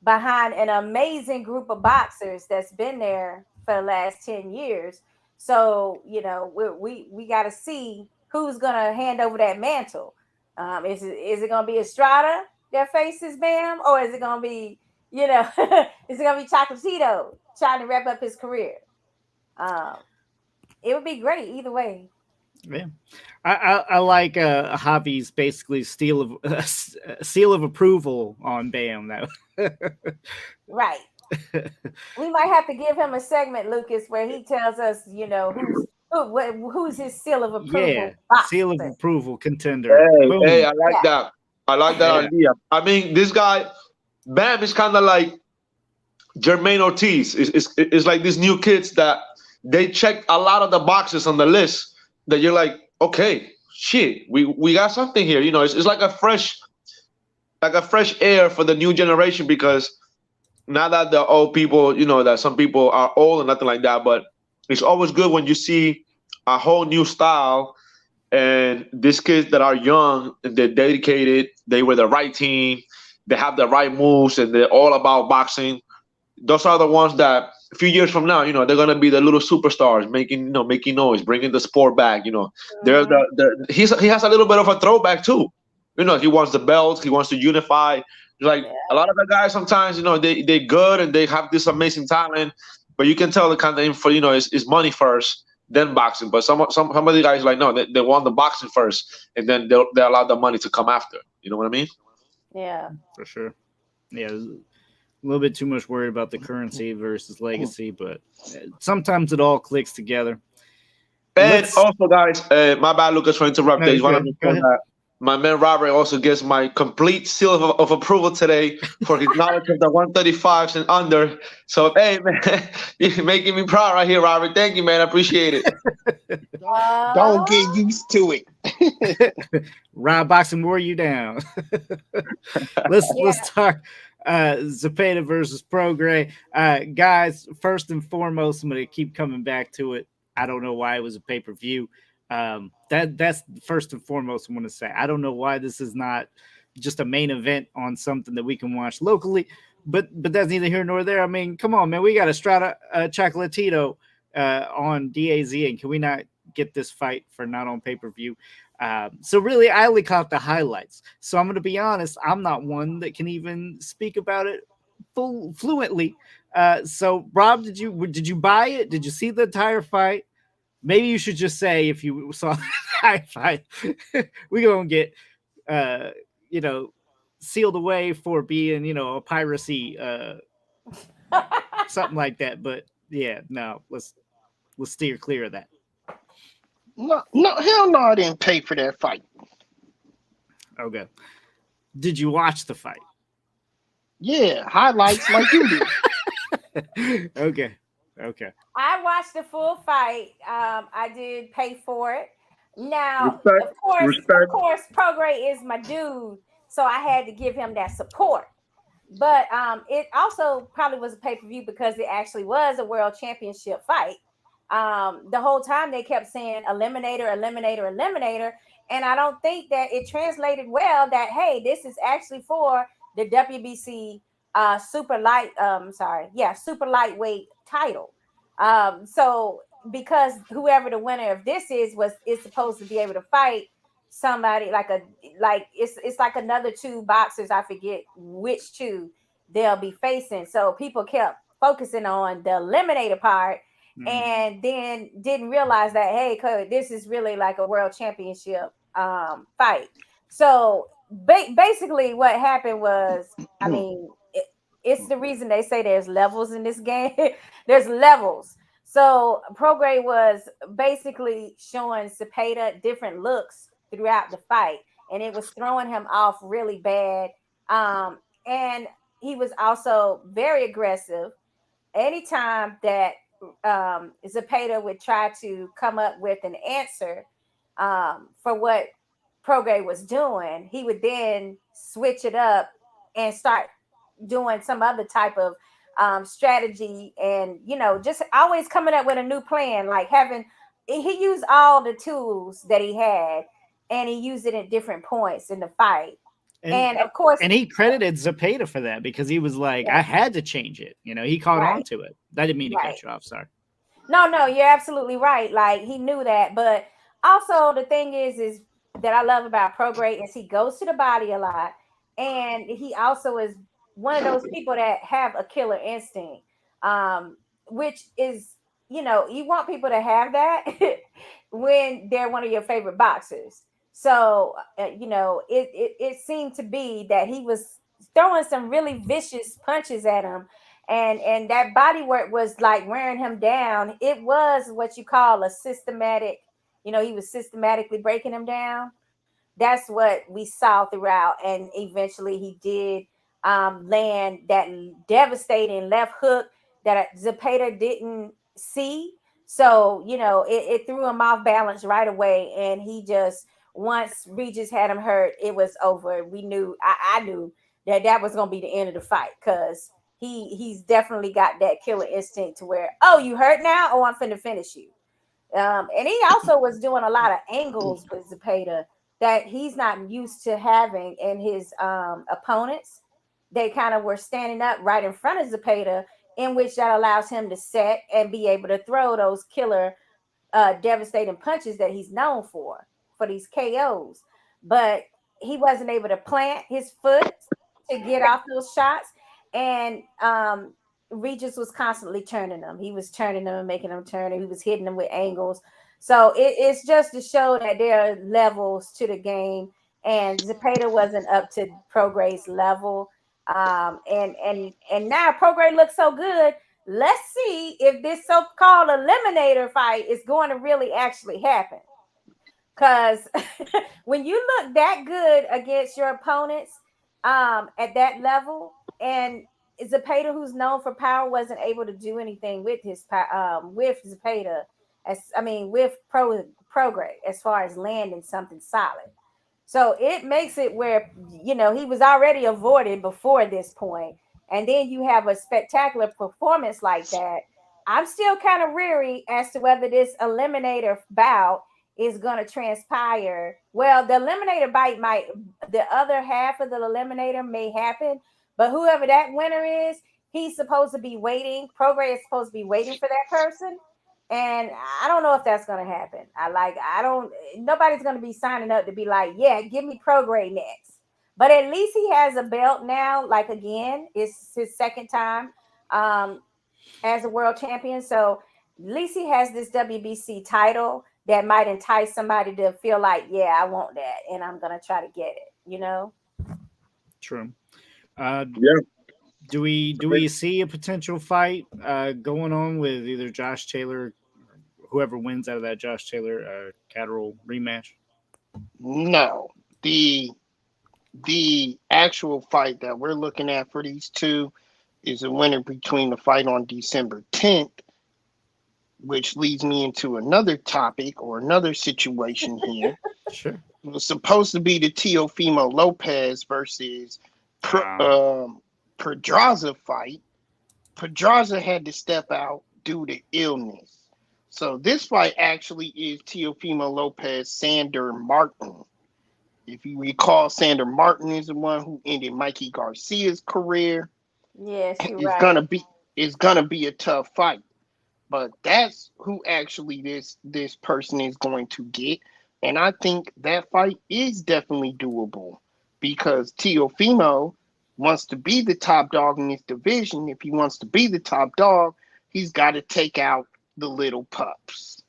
behind an amazing group of boxers that's been there for the last 10 years. So, we got to see who's going to hand over that mantle. Is it going to be Estrada that faces Bam, or is it going to be, is it going to be Chocolatito trying to wrap up his career? Um, It would be great either way. Yeah, I like Javi's basically seal of approval on Bam. That Right. We might have to give him a segment, Lucas, where he tells us, who's his seal of yeah, approval seal of boxer. approval contender. Hey, Boom. I like Yeah. that. I like that Yeah, idea. I mean, this guy, Bam, is kind of like Jermaine Ortiz. Is like these new kids that they check a lot of the boxes on the list that you're like, okay, shit, we got something here. You know, it's like a fresh air for the new generation because not that the old people, you know, that some people are old and nothing like that, but it's always good when you see a whole new style and these kids that are young and they're dedicated, they were the right team, they have the right moves, and they're all about boxing. Those are the ones that a few years from now, you know, they're gonna be the little superstars, making noise, bringing the sport back. You know, they're Hmm. he has a little bit of a throwback too. You know, he wants the belts, he wants to unify. Like Yeah. a lot of the guys, sometimes you know they good and they have this amazing talent, but you can tell the kind of info, you know, is money first, then boxing. But some of the guys like no, they want the boxing first, and then they allow the money to come after. You know what I mean? Yeah. for sure. Yeah, a little bit too much worried about the currency versus legacy, but sometimes it all clicks together. And Let's also, guys, my bad, Lucas, for interrupting. I no, just want to go, make go sure ahead. that my man Robert also gets my complete seal of approval today for his knowledge of the 135s and under. So, hey, man, you're making me proud right here, Robert. Thank you, man. I appreciate it. Don't get used to it. Rob Boxing wore you down. Let's Yeah. talk Zapata versus Prograis. Guys, first and foremost, I'm gonna keep coming back to it. I don't know why it was a pay-per-view. That's first and foremost I'm gonna say. I don't know why this is not just a main event on something that we can watch locally, but that's neither here nor there. I mean, come on, man, we got Estrada Chocolatito on DAZ, and can we not get this fight for not on pay-per-view? So really, I only caught the highlights. So I'm going to be honest, I'm not one that can even speak about it fluently. So Rob, did you buy it? Did you see the entire fight? Maybe you should just say if you saw the entire fight. We gonna get uh, you know sealed away for being a piracy something like that. But yeah, no, let's steer clear of that. No, no, hell no, I didn't pay for that fight. Okay. Did you watch the fight? Yeah, highlights like you do. Okay. Okay. I watched the full fight. I did pay for it. Now, Respect, of respect. course, Progray is my dude, so I had to give him that support. But it also probably was a pay per view because it actually was a world championship fight. The whole time they kept saying eliminator, eliminator, eliminator, and I don't think that it translated well. That hey, this is actually for the WBC super light. Sorry, yeah, super lightweight title. So because whoever the winner of this is supposed to be able to fight somebody like it's like another two boxers. I forget which two they'll be facing. So people kept focusing on the eliminator part Mhm. and then didn't realize that hey, this is really like a world championship fight. So basically, what happened was, I mean, it's the reason they say there's levels in this game. There's levels. So Prograde was basically showing Cepeda different looks throughout the fight, and it was throwing him off really bad. And he was also very aggressive. Anytime that Zapata would try to come up with an answer for what Prograde was doing, he would then switch it up and start doing some other type of strategy, and just always coming up with a new plan, like having he used all the tools that he had, and he used it at different points in the fight. And And of course, and he credited Zapata for that because he was like, I yeah, had to change it. He caught on right, to it. I didn't mean to right. cut you off. Sorry. No, you're absolutely right. Like he knew that, but also the thing is that I love about Prograde is he goes to the body a lot, and he also is one of those people that have a killer instinct, which is you want people to have that when they're one of your favorite boxers. So, it seemed to be that he was throwing some really vicious punches at him, and that body work was like wearing him down. It was what you call a systematic, he was systematically breaking him down. That's what we saw throughout, and eventually he did land that devastating left hook that Zapata didn't see. So it threw him off balance right away, and he just, once Regis had him hurt, it was over. We knew, I knew that was going to be the end of the fight, because he's definitely got that killer instinct to where, oh, you hurt now, oh, I'm finna finish you. And he also was doing a lot of angles with Zapata that he's not used to having in his opponents. They kind of were standing up right in front of Zapata, in which that allows him to set and be able to throw those killer, devastating punches that he's known for these KOs. But he wasn't able to plant his foot to get off those shots. And Regis was constantly turning them. He was turning them and making them turn, and he was hitting them with angles. So it's just to show that there are levels to the game, and Zapata wasn't up to Progray's level. And now Progray looks so good. Let's see if this so-called eliminator fight is going to really actually happen. Because when you look that good against your opponents at that level, and Zapata, who's known for power, wasn't able to do anything with his with Zapata, with Progray, as far as landing something solid. So it makes it where he was already avoided before this point, and then you have a spectacular performance like that. I'm still kind of weary as to whether this eliminator bout is going to transpire. Well, the eliminator bite might, the other half of the eliminator may happen, but whoever that winner is, he's supposed to be waiting. Progray is supposed to be waiting for that person. And I don't know if that's going to happen. Nobody's going to be signing up to be like, yeah, give me Progray next. But at least he has a belt now. Like, again, it's his second time as a world champion. So at least he has this WBC title that might entice somebody to feel like, yeah, I want that, and I'm gonna try to get it. True. Yeah. Do we see a potential fight going on with either Josh Taylor, whoever wins out of that Josh Taylor Catterall rematch? No, the actual fight that we're looking at for these two is a winner between the fight on December 10th, which leads me into another topic or another situation here. Sure. It was supposed to be the Teofimo Lopez versus Pedraza fight. Pedraza had to step out due to illness. So this fight actually is Teofimo Lopez Sander Martin. If you recall, Sander Martin is the one who ended Mikey Garcia's career. Yes, you're It's right. gonna be a tough fight. But that's who actually this person is going to get. And I think that fight is definitely doable because Teofimo wants to be the top dog in this division. If he wants to be the top dog, he's got to take out the little pups.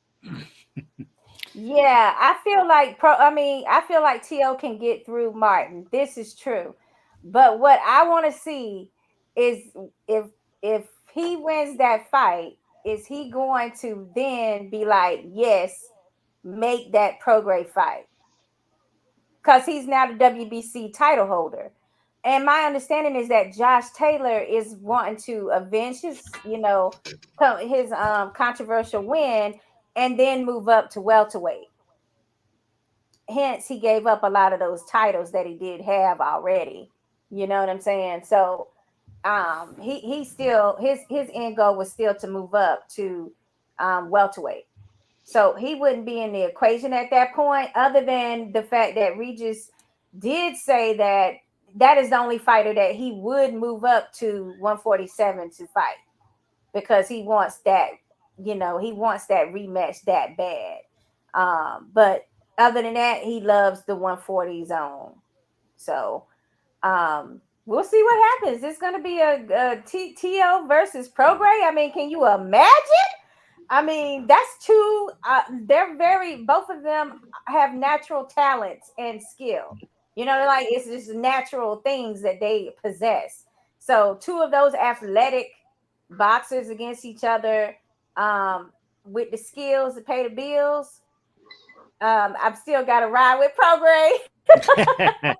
Yeah, I feel like T.O. can get through Martin. This is true. But what I want to see is, if if he wins that fight, is he going to then be like, yes, make that Prograde fight? Because he's now the WBC title holder. And my understanding is that Josh Taylor is wanting to avenge his controversial win, and then move up to welterweight. Hence, he gave up a lot of those titles that he did have already. You know what I'm saying? So he still, his end goal was still to move up to welterweight. So he wouldn't be in the equation at that point, other than the fact that Regis did say that that is the only fighter that he would move up to 147 to fight, because he wants that rematch that bad. But other than that, he loves the 140 zone. So we'll see what happens. It's going to be a TO versus Progray. I mean, can you imagine? I mean, that's two. They're very. Both of them have natural talents and skill. You know, like it's just natural things that they possess. So, two of those athletic boxers against each other, with the skills to pay the bills. I've still got to ride with Prograde.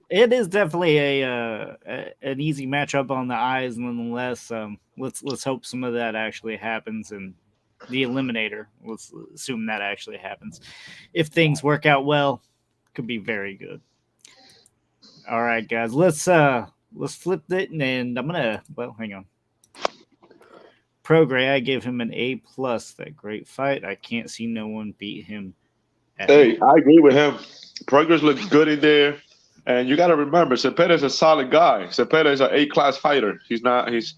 It is definitely an easy matchup on the eyes, nonetheless. Let's hope some of that actually happens, and the Eliminator. Let's assume that actually happens. If things work out well, could be very good. All right, guys, let's flip it, and I'm gonna hang on. Progray, I give him an A plus. That great fight. I can't see no one beat him. Hey, I agree with him. Progress looks good in there. And you got to remember, Cepeda is a solid guy. Cepeda is an A-class fighter. He's not. He's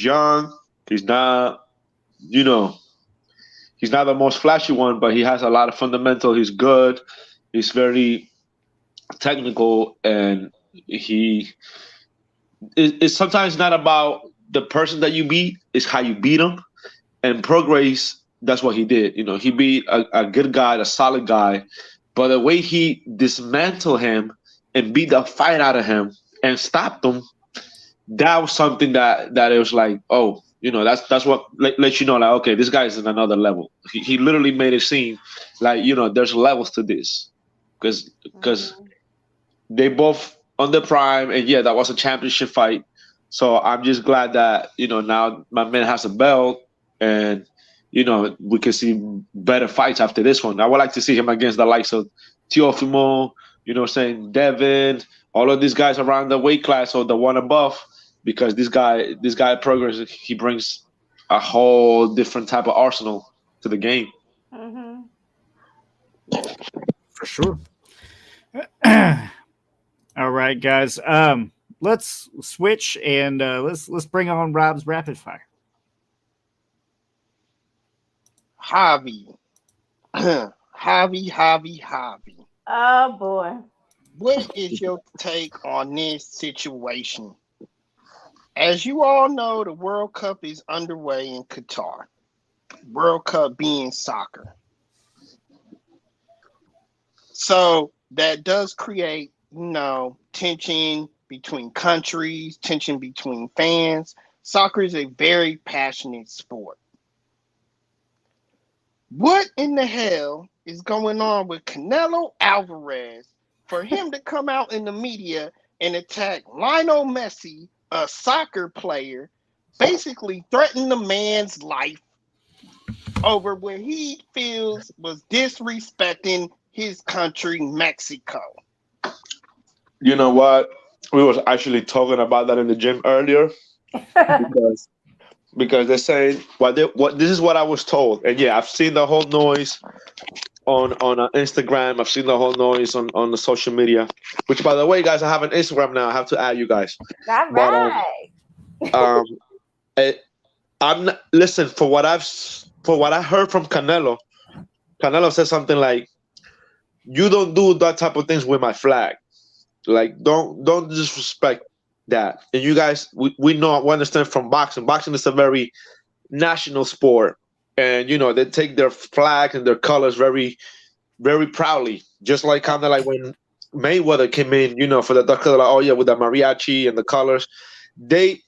young. He's not. You know, he's not the most flashy one, but he has a lot of fundamental. He's good. He's very technical, and it's sometimes not about the person that you beat. It's how you beat him. And Progress, that's what he did. He beat a good guy, a solid guy, but the way he dismantled him and beat the fight out of him and stopped him, that was something that it was like, oh, that's what lets you know, like, okay, this guy is in another level. He literally made it seem like, there's levels to this, because they both on the prime, and yeah, that was a championship fight. So I'm just glad that now my man has a belt, and we can see better fights after this one. I would like to see him against the likes of Teofimo, Devin, all of these guys around the weight class or the one above, because this guy Progress, he brings a whole different type of arsenal to the game. Mm-hmm. For sure. All right, guys. Let's switch and let's bring on Rob's rapid fire. Javi. Javi. Oh boy. What is your take on this situation? As you all know, the World Cup is underway in Qatar. World Cup being soccer. So that does create, tension between countries, tension between fans. Soccer is a very passionate sport. What in the hell is going on with Canelo Alvarez for him to come out in the media and attack Lionel Messi, a soccer player, basically threaten the man's life over what he feels was disrespecting his country, Mexico? You know what? We was actually talking about that in the gym earlier, because they're saying what this is what I was told, and yeah, I've seen the whole noise on Instagram. I've seen the whole noise on the social media. Which, by the way, guys, I have an Instagram now. I have to add you guys. All right. I'm not, listen, for what I heard from Canelo. Canelo said something like, "You don't do that type of things with my flag. Like, don't disrespect that." And you guys, we understand from boxing. Boxing is a very national sport, and they take their flag and their colors very, very proudly. Just like kind of like when Mayweather came in, for the color, like, oh yeah, with the mariachi and the colors.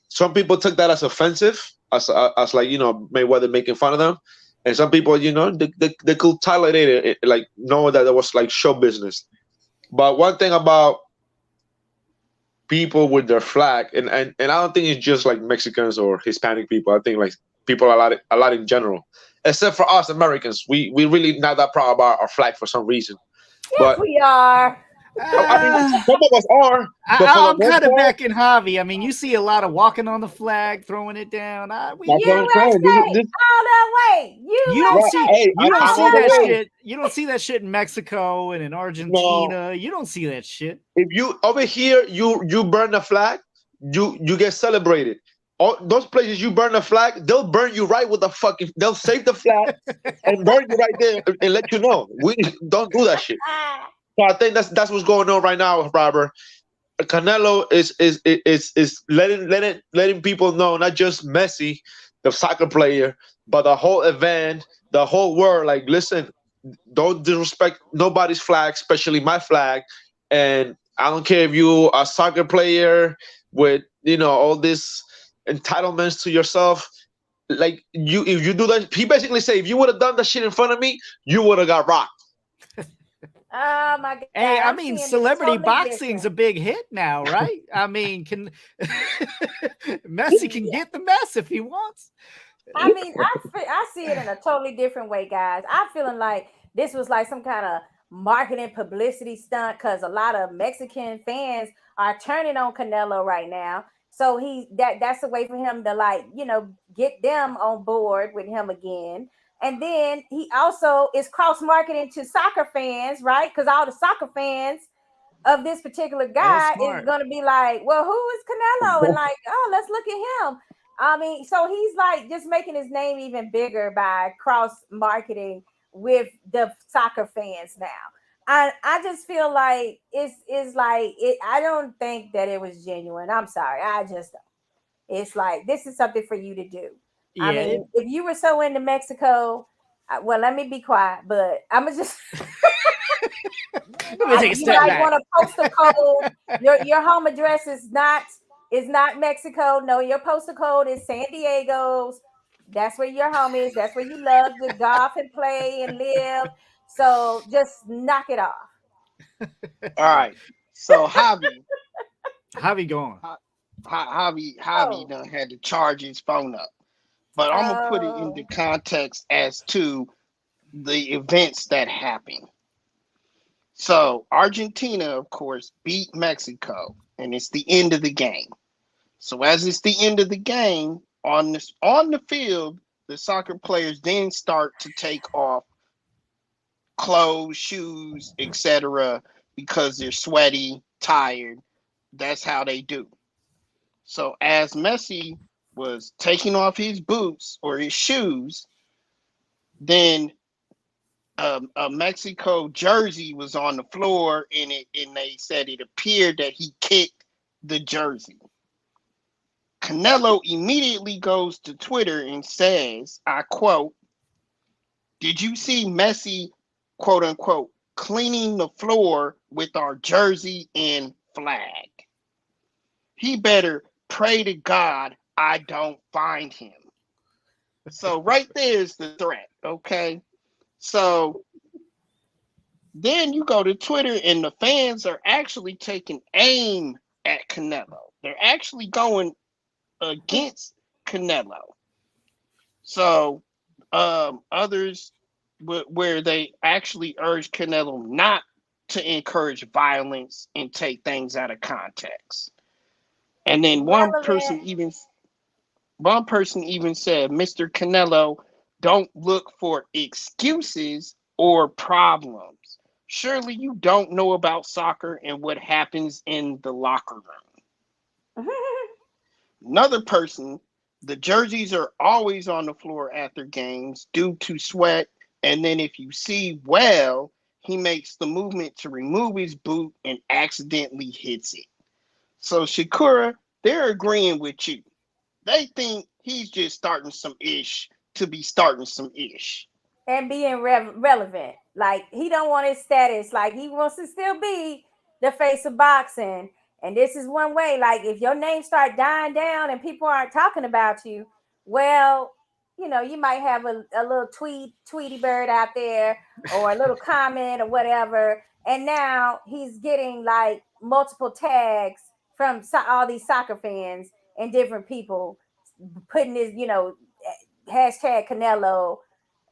Some people took that as offensive, as like Mayweather making fun of them, and some people they could tolerate it, like know that it was like show business. But one thing about people with their flag, and I don't think it's just like Mexicans or Hispanic people. I think like people a lot in general, except for us Americans. We really not that proud about our flag for some reason. Yes, But we are. I mean, some of us are. I'm kind of backing Javi. I mean, you see a lot of walking on the flag, throwing it down. That's what I'm saying. USA, all that way. You don't see that way. shit. You don't see that shit in Mexico and in Argentina. No. You don't see that shit. If you over here, you burn the flag, you get celebrated. All those places you burn the flag, they'll burn you right with the fucking. They'll save the flag and burn you right there and let you know. We don't do that shit. So I think that's what's going on right now, Robert. Canelo is letting people know, not just Messi, the soccer player, but the whole event, the whole world, like, listen, don't disrespect nobody's flag, especially my flag. And I don't care if you a soccer player with, all these entitlements to yourself. Like, if you do that, he basically say, if you would have done that shit in front of me, you would have got rocked. Oh my God. Hey, I I'm mean, seeing it celebrity totally boxing's a different. big hit now, right? I mean, can Messi can get the mess if he wants. I mean, I see it in a totally different way, guys. I'm feeling like this was like some kind of marketing publicity stunt because a lot of Mexican fans are turning on Canelo right now. So that's a way for him to, like, get them on board with him again. And then he also is cross marketing to soccer fans, right? Because all the soccer fans of this particular Oh, guy is smart. going to be like, well, who is Canelo? And like, oh, let's look at him. I mean, so he's like just making his name even bigger by cross marketing with the soccer fans now. I just feel like it's like it. I don't think that it was genuine. I'm sorry. I just don't. It's like this is something for you to do. I Yeah, mean, if you were so into Mexico, well, let me be quiet. But I'm gonna just let me take a you step might back. want to post a code. Your home address is not Mexico. No, your postal code is San Diego's. That's where your home is. That's where you love to golf and play and live. So just knock it off. All right. So Javi going. Javi Oh, done had to charge his phone up. But I'm gonna put it into oh, context as to the events that happened. So Argentina, of course, beat Mexico, and it's the end of the game. So as it's the end of the game, on the field, the soccer players then start to take off clothes, shoes, etc., because they're sweaty, tired. That's how they do. So as Messi was taking off his boots or his shoes, then a Mexico jersey was on the floor, and they said it appeared that he kicked the jersey. Canelo immediately goes to Twitter and says, I quote, "Did you see Messi, quote unquote, cleaning the floor with our jersey and flag? He better pray to God I don't find him." So right there's the threat, okay? So then you go to Twitter and the fans are actually taking aim at Canelo. They're actually going against Canelo. So others where they actually urge Canelo not to encourage violence and take things out of context. And then relevant. one person even said, "Mr. Canelo, don't look for excuses or problems. Surely you don't know about soccer and what happens in the locker room." Another person, "The jerseys are always on the floor after games due to sweat. And then if you see well, he makes the movement to remove his boot and accidentally hits it." So Shakura, they're agreeing with you. They think he's just starting some ish to be starting some ish. And being relevant. Like he don't want his status. Like he wants to still be the face of boxing. And this is one way. Like if your name start dying down and people aren't talking about you, well, you might have a little Tweety bird out there or a little comment or whatever. And now he's getting like multiple tags from all these soccer fans and different people putting his, hashtag Canelo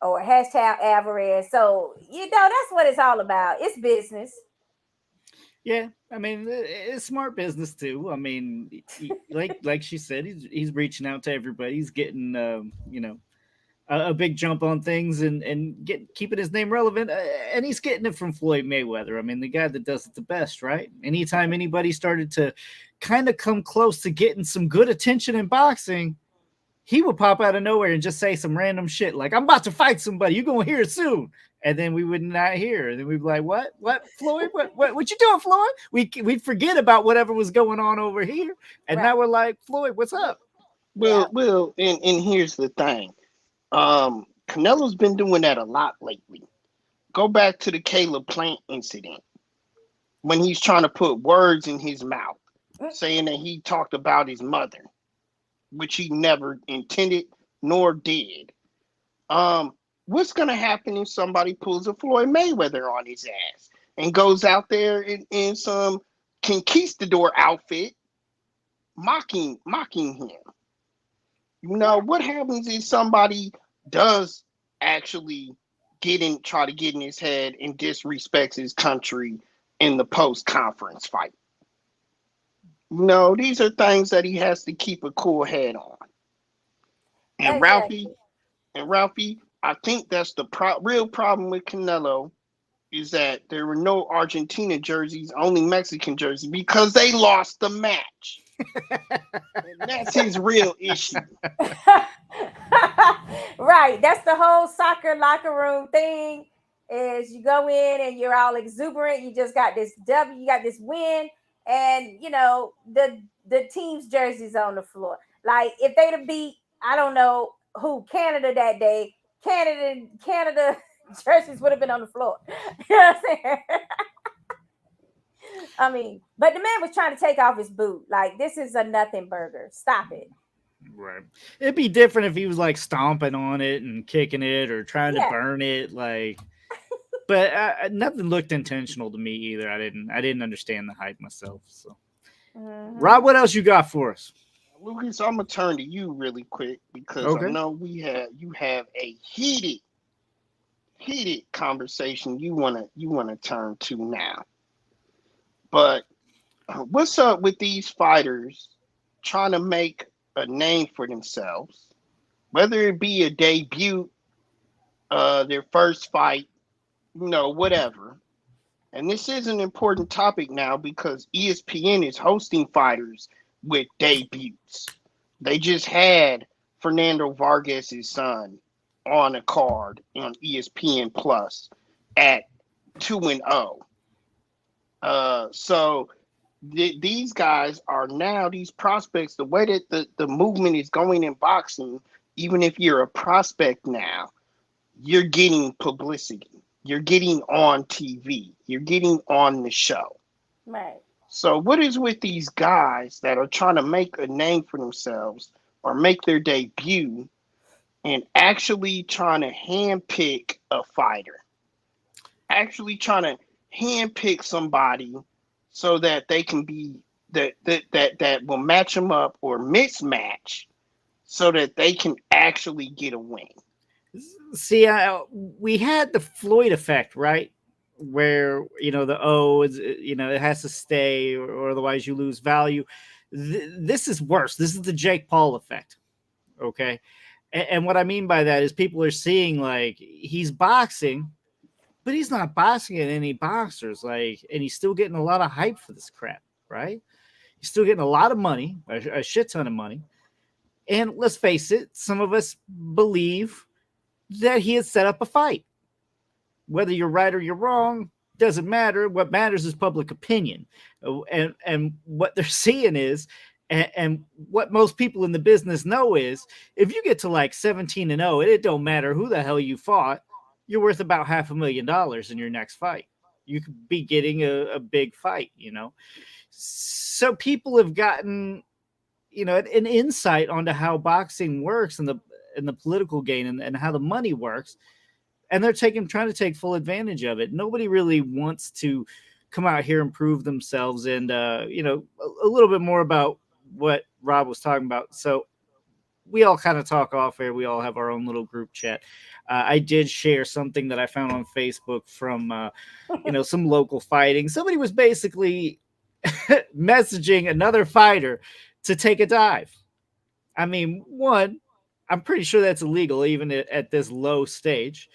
or hashtag Alvarez. So, that's what it's all about. It's business. Yeah, I mean, it's smart business too. I mean, like she said, he's reaching out to everybody. He's getting, a big jump on things and keeping his name relevant. And he's getting it from Floyd Mayweather. I mean, the guy that does it the best, right? Anytime anybody started to kind of come close to getting some good attention in boxing, he would pop out of nowhere and just say some random shit like, "I'm about to fight somebody. You're gonna hear it soon." And then we would not hear. And then we'd be like, "What, Floyd? What you doing, Floyd?" We'd forget about whatever was going on over here. And Right. now we're like, "Floyd, what's up?" Yeah. And here's the thing. Canelo's been doing that a lot lately. Go back to the Caleb Plant incident when he's trying to put words in his mouth, saying that he talked about his mother, which he never intended nor did. Um, what's gonna happen if somebody pulls a Floyd Mayweather on his ass and goes out there in some conquistador outfit, mocking him? You know Yeah. what happens if somebody does actually try to get in his head and disrespects his country in the post conference fight? No, these are things that he has to keep a cool head on. And Ralphie, Exactly. Ralphie, I think that's the real problem with Canelo is that there were no Argentina jerseys, only Mexican jersey because they lost the match, and that's his real issue. Right. That's the whole soccer locker room thing. Is you go in and you're all exuberant. You just got this W, you got this win, and the team's jerseys on the floor. Like if they'd have beat, I don't know who, Canada that day, Canada jerseys would have been on the floor. You know what I'm saying? I mean, but the man was trying to take off his boot. Like this is a nothing burger. Stop it. Right. It'd be different if he was like stomping on it and kicking it or trying to Yeah. burn it, like. But nothing looked intentional to me either. I didn't understand the hype myself. So, Hmm. Rob, what else you got for us? Lucas, I'm gonna turn to you really quick because I Okay. know you have a heated conversation you wanna turn to now. But what's up with these fighters trying to make a name for themselves, whether it be a debut, their first fight, whatever. And this is an important topic now because ESPN is hosting fighters with debuts. They just had Fernando Vargas's son on a card on ESPN Plus at 2-0. So these guys are now these prospects. The way that the movement is going in boxing, even if you're a prospect now, you're getting publicity. You're getting on TV. You're getting on the show. Right. So what is with these guys that are trying to make a name for themselves or make their debut and actually trying to handpick a fighter? Actually trying to handpick somebody so that they can be that will match them up or mismatch so that they can actually get a win. See, we had the Floyd effect, right? Where the O is, it has to stay, or otherwise you lose value. This is worse. This is the Jake Paul effect. Okay, and what I mean by that is people are seeing like he's boxing, but he's not boxing at any boxers. Like, and he's still getting a lot of hype for this crap, right? He's still getting a lot of money, a shit ton of money. And let's face it, some of us believe that he had set up a fight. Whether you're right or you're wrong doesn't matter. What matters is public opinion, and what they're seeing is, and what most people in the business know is, if you get to like 17-0, it don't matter who the hell you fought. You're worth about $500,000 in your next fight. You could be getting a big fight. So people have gotten an insight onto how boxing works and the political gain and how the money works, and they're trying to take full advantage of it. Nobody really wants to come out here and prove themselves. And a little bit more about what Rob was talking about. So we all kind of talk off air. We all have our own little group chat. I did share something that I found on Facebook from some local fighting. Somebody was basically messaging another fighter to take a dive. I mean, one, I'm pretty sure that's illegal even at this low stage.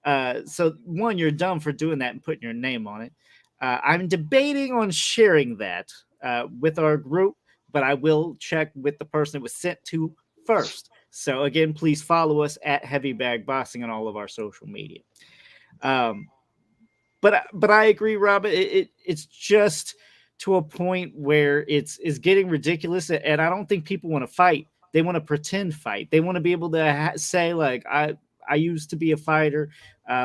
So one, you're dumb for doing that and putting your name on it. I'm debating on sharing that with our group, but I will check with the person it was sent to first. So again, please follow us at Heavy Bag Boxing on all of our social media. Um, but I agree, Rob. It's just to a point where it's getting ridiculous, and I don't think people want to fight they want to pretend fight. They want to be able to say like, I used to be a fighter.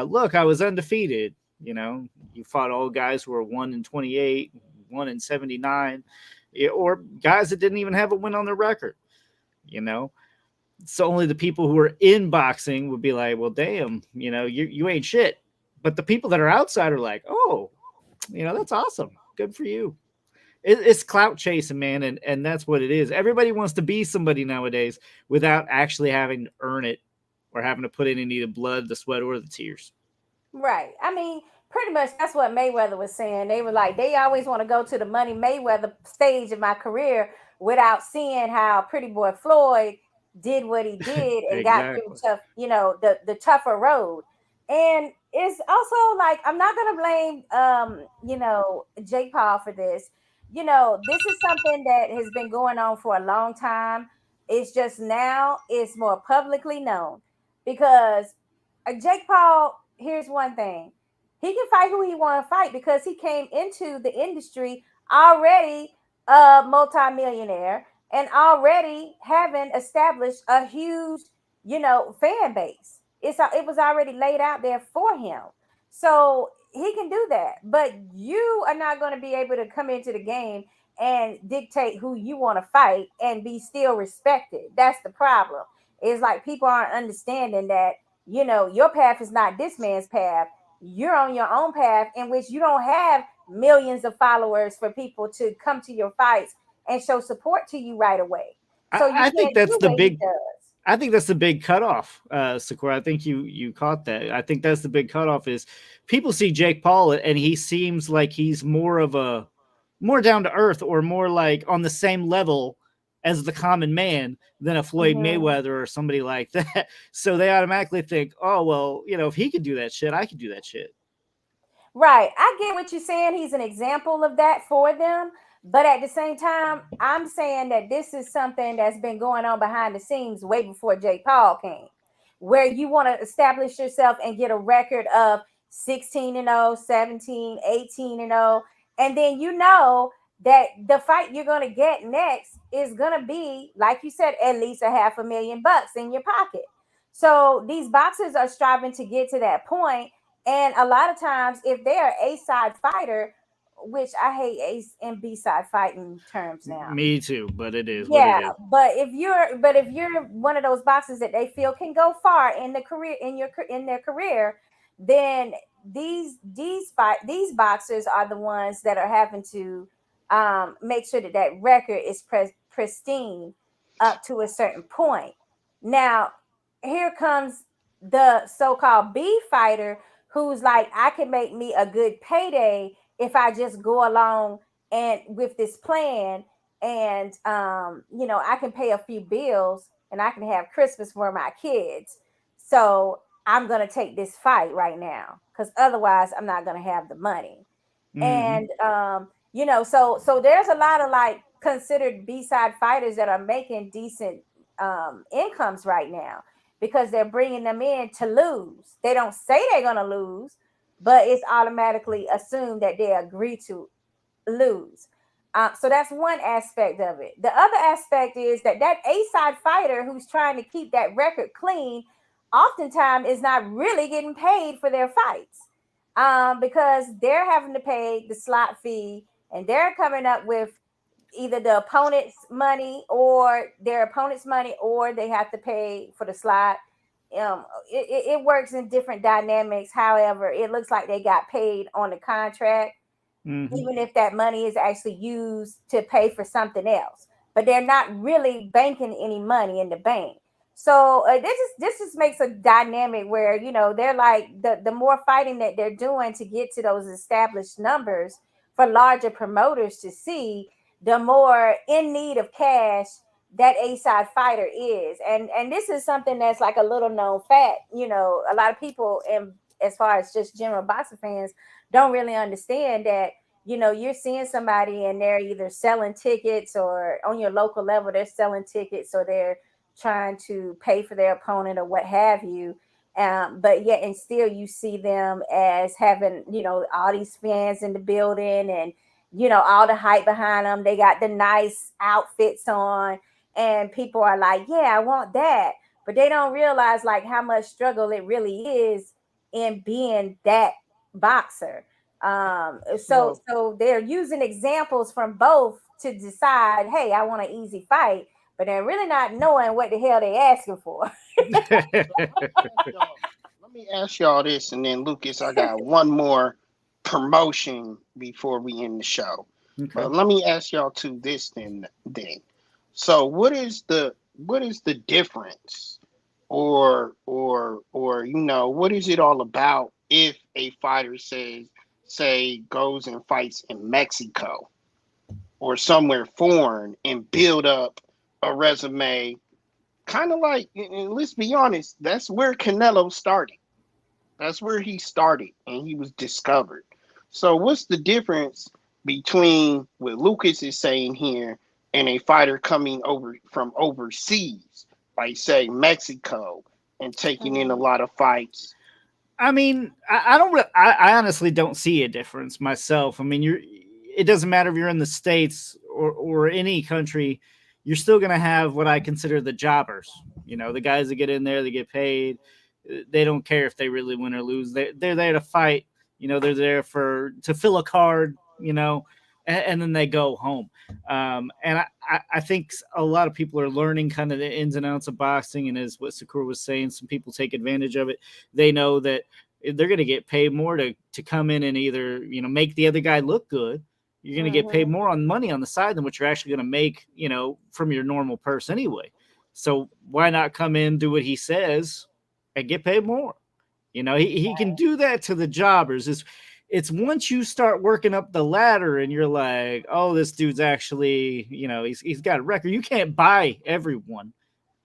Look, I was undefeated. You know, you fought old guys who were 1-28, 1-79, or guys that didn't even have a win on their record. You know, so only the people who are in boxing would be like, well, damn, you know, you ain't shit. But the people that are outside are like, oh, you know, that's awesome. Good for you. It's clout chasing, man, and that's what it is. Everybody wants to be somebody nowadays without actually having to earn it or having to put in any of the blood, the sweat, or the tears. Right. I mean, pretty much that's what Mayweather was saying. They were like, they always want to go to the Money Mayweather stage of my career without seeing how Pretty Boy Floyd did what he did and got through Exactly. tough, the tougher road. And it's also like, I'm not gonna blame Jake Paul for this. This is something that has been going on for a long time. It's just now it's more publicly known because Jake Paul, here's one thing. He can fight who he want to fight because he came into the industry already a multimillionaire and already having established a huge, fan base. It was already laid out there for him. So he can do that. But you are not going to be able to come into the game and dictate who you want to fight and be still respected. That's the problem. It's like people aren't understanding that your path is not this man's path. You're on your own path in which you don't have millions of followers for people to come to your fights and show support to you right away. So you I think can't that's do the what he big. does. I think that's the big cutoff, Sakura. I think you caught that. I think that's the big cutoff is people see Jake Paul and he seems like he's more down to earth or more like on the same level as the common man than a Floyd Mhm. Mayweather or somebody like that. So they automatically think, oh well, you know, if he could do that shit, I could do that shit. Right. I get what you're saying. He's an example of that for them. But at the same time, I'm saying that this is something that's been going on behind the scenes way before Jake Paul came, where you want to establish yourself and get a record of 16-0, 17, 18-0. And then that the fight you're going to get next is going to be, like you said, at least $500,000 in your pocket. So these boxers are striving to get to that point, and a lot of times, if they're A side fighter, which I hate A and B side fighting terms now. Me too, but it is what Yeah, it is. but if you're one of those boxers that they feel can go far in the career in their career, then these boxers are the ones that are having to make sure that record is pristine up to a certain point. Now, here comes the so-called B fighter who's like, I can make me a good payday if I just go along and with this plan, and I can pay a few bills and I can have Christmas for my kids. So I'm gonna take this fight right now because otherwise I'm not gonna have the money. Mm-hmm. And so there's a lot of like considered B-side fighters that are making decent incomes right now because they're bringing them in to lose. They don't say they're gonna lose, but it's automatically assumed that they agree to lose. So that's one aspect of it. The other aspect is that A-side fighter who's trying to keep that record clean, oftentimes is not really getting paid for their fights, because they're having to pay the slot fee and they're coming up with either their opponent's money, or they have to pay for the slot. It works in different dynamics. However, it looks like they got paid on the contract, Mm-hmm. even if that money is actually used to pay for something else. But they're not really banking any money in the bank. So this just makes a dynamic where they're like the more fighting that they're doing to get to those established numbers for larger promoters to see, the more in need of cash that A side fighter is. And this is something that's like a little known fact. A lot of people, and as far as just general boxing fans, don't really understand that you're seeing somebody and they're either selling tickets, or on your local level they're selling tickets, or they're trying to pay for their opponent or what have you. But yet and still you see them as having all these fans in the building, and all the hype behind them. They got the nice outfits on, and people are like, yeah, I want that, but they don't realize like how much struggle it really is in being that boxer. So So so they're using examples from both to decide, hey, I want an easy fight, but they're really not knowing what the hell they asking for. Y'all, let me ask y'all this, and then Lucas, I got one more promotion before we end the show. okay. But let me ask y'all to this then. So what is the difference, or what is it all about if a fighter say goes and fights in Mexico or somewhere foreign and build up a resume, kind of like, and let's be honest, that's where Canelo started. That's where he started and he was discovered. So what's the difference between what Lucas is saying here and a fighter coming over from overseas, like say Mexico, and taking in a Mhm. lot of fights? I mean, I don't. I honestly don't see a difference myself. I mean, you're. It doesn't matter if you're in the states or any country. You're still going to have what I consider the jobbers. You know, the guys that get in there, they get paid. They don't care if they really win or lose. They're there to fight. You know, they're there for to fill a card. And then they go home. And I think a lot of people are learning kind of the ins and outs of boxing. And as what Sakura was saying, some people take advantage of it. They know that they're going to get paid more to come in and either make the other guy look good. You're going to get paid Mhm. more on money on the side than what you're actually going to make from your normal purse anyway. So why not come in, do what he says, and get paid more? He can do that to the jobbers. It's once you start working up the ladder and you're like, oh, this dude's actually, he's got a record. You can't buy everyone.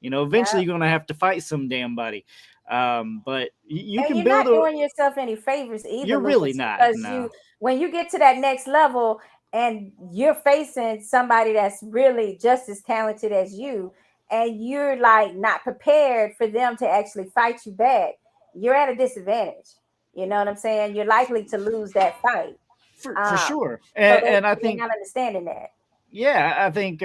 Eventually Yeah. you're gonna have to fight some damn body. But you And can you're build not a. doing yourself any favors either, You're really Lucas, not. because No. when you get to that next level and you're facing somebody that's really just as talented as you, and you're like not prepared for them to actually fight you back, you're at a disadvantage. You know what I'm saying? You're likely to lose that fight. For Um, sure. so And I they're think, not understanding that. yeah, I think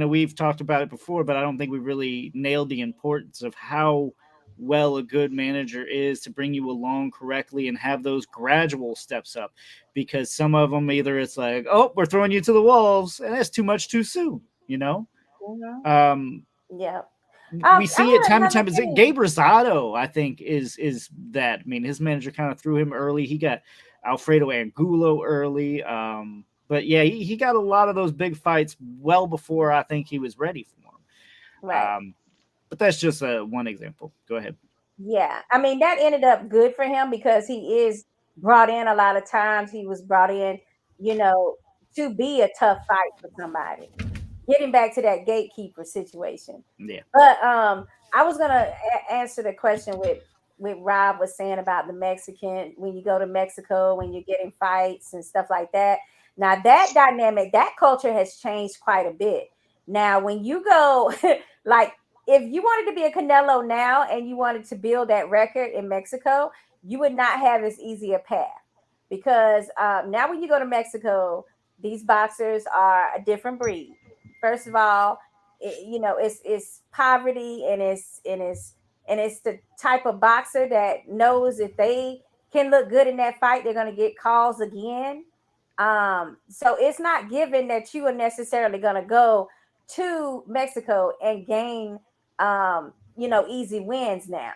we've talked about it before, but I don't think we really nailed the importance of how well a good manager is to bring you along correctly and have those gradual steps up, because some of them either it's like, oh, we're throwing you to the wolves, and that's too much too soon. you know Mhm. um Yeah. we I see it had time and another time. Is it thing. Gabe Rosado? I think is that. I mean, his manager kind of threw him early. He got Alfredo Angulo early. But yeah, he got a lot of those big fights well before I think he was ready for them. Right. But that's just one example. Go ahead. Yeah, I mean that ended up good for him because he is brought in a lot of times. He was brought in, you know, to be a tough fight for somebody. Getting back to that gatekeeper situation, Yeah. but I was gonna answer the question with Rob was saying about the Mexican when you go to Mexico when you're getting fights and stuff like that. Now that dynamic, that culture has changed quite a bit. Now when you go, like if you wanted to be a Canelo now and you wanted to build that record in Mexico, you would not have as easy a path because now when you go to Mexico, these boxers are a different breed. First of all, it's poverty and it's the type of boxer that knows if they can look good in that fight, they're going to get calls again. So it's not given that you are necessarily going to go to Mexico and gain easy wins now.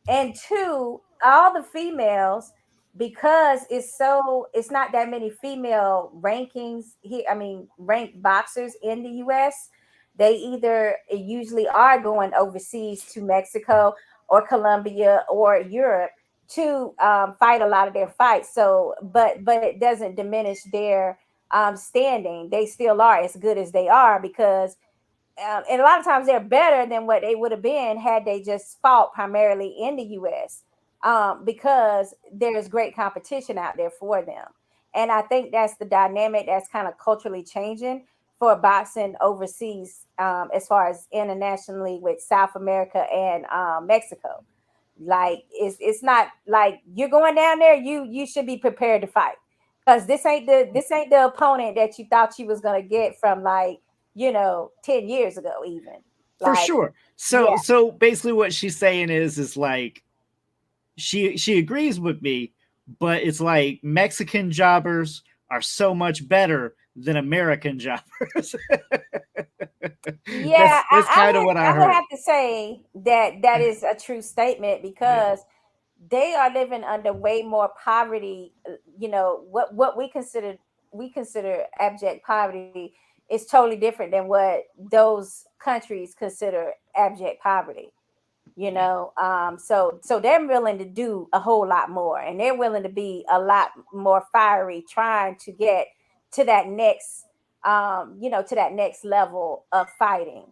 And two, all the females, because it's not that many female rankings here, I mean ranked boxers in the US, they either usually are going overseas to Mexico or Colombia or Europe to fight a lot of their fights. So but it doesn't diminish their standing. They still are as good as they are because and a lot of times they're better than what they would have been had they just fought primarily in the US, because there's great competition out there for them. And I think that's the dynamic that's kind of culturally changing for boxing overseas, as far as internationally with South America and Mexico. Like it's not like you're going down there, you should be prepared to fight because this ain't the opponent that you thought you was gonna get from like 10 years ago, even. For Like, sure. So basically what she's saying is like she agrees with me, but it's like Mexican jobbers are so much better than American jobbers. yeah, That's kind of what I I would heard. have to say that is a true statement because they are living under way more poverty. What we consider abject poverty is totally different than what those countries consider abject poverty. So they're willing to do a whole lot more, and they're willing to be a lot more fiery, trying to get to that next level of fighting,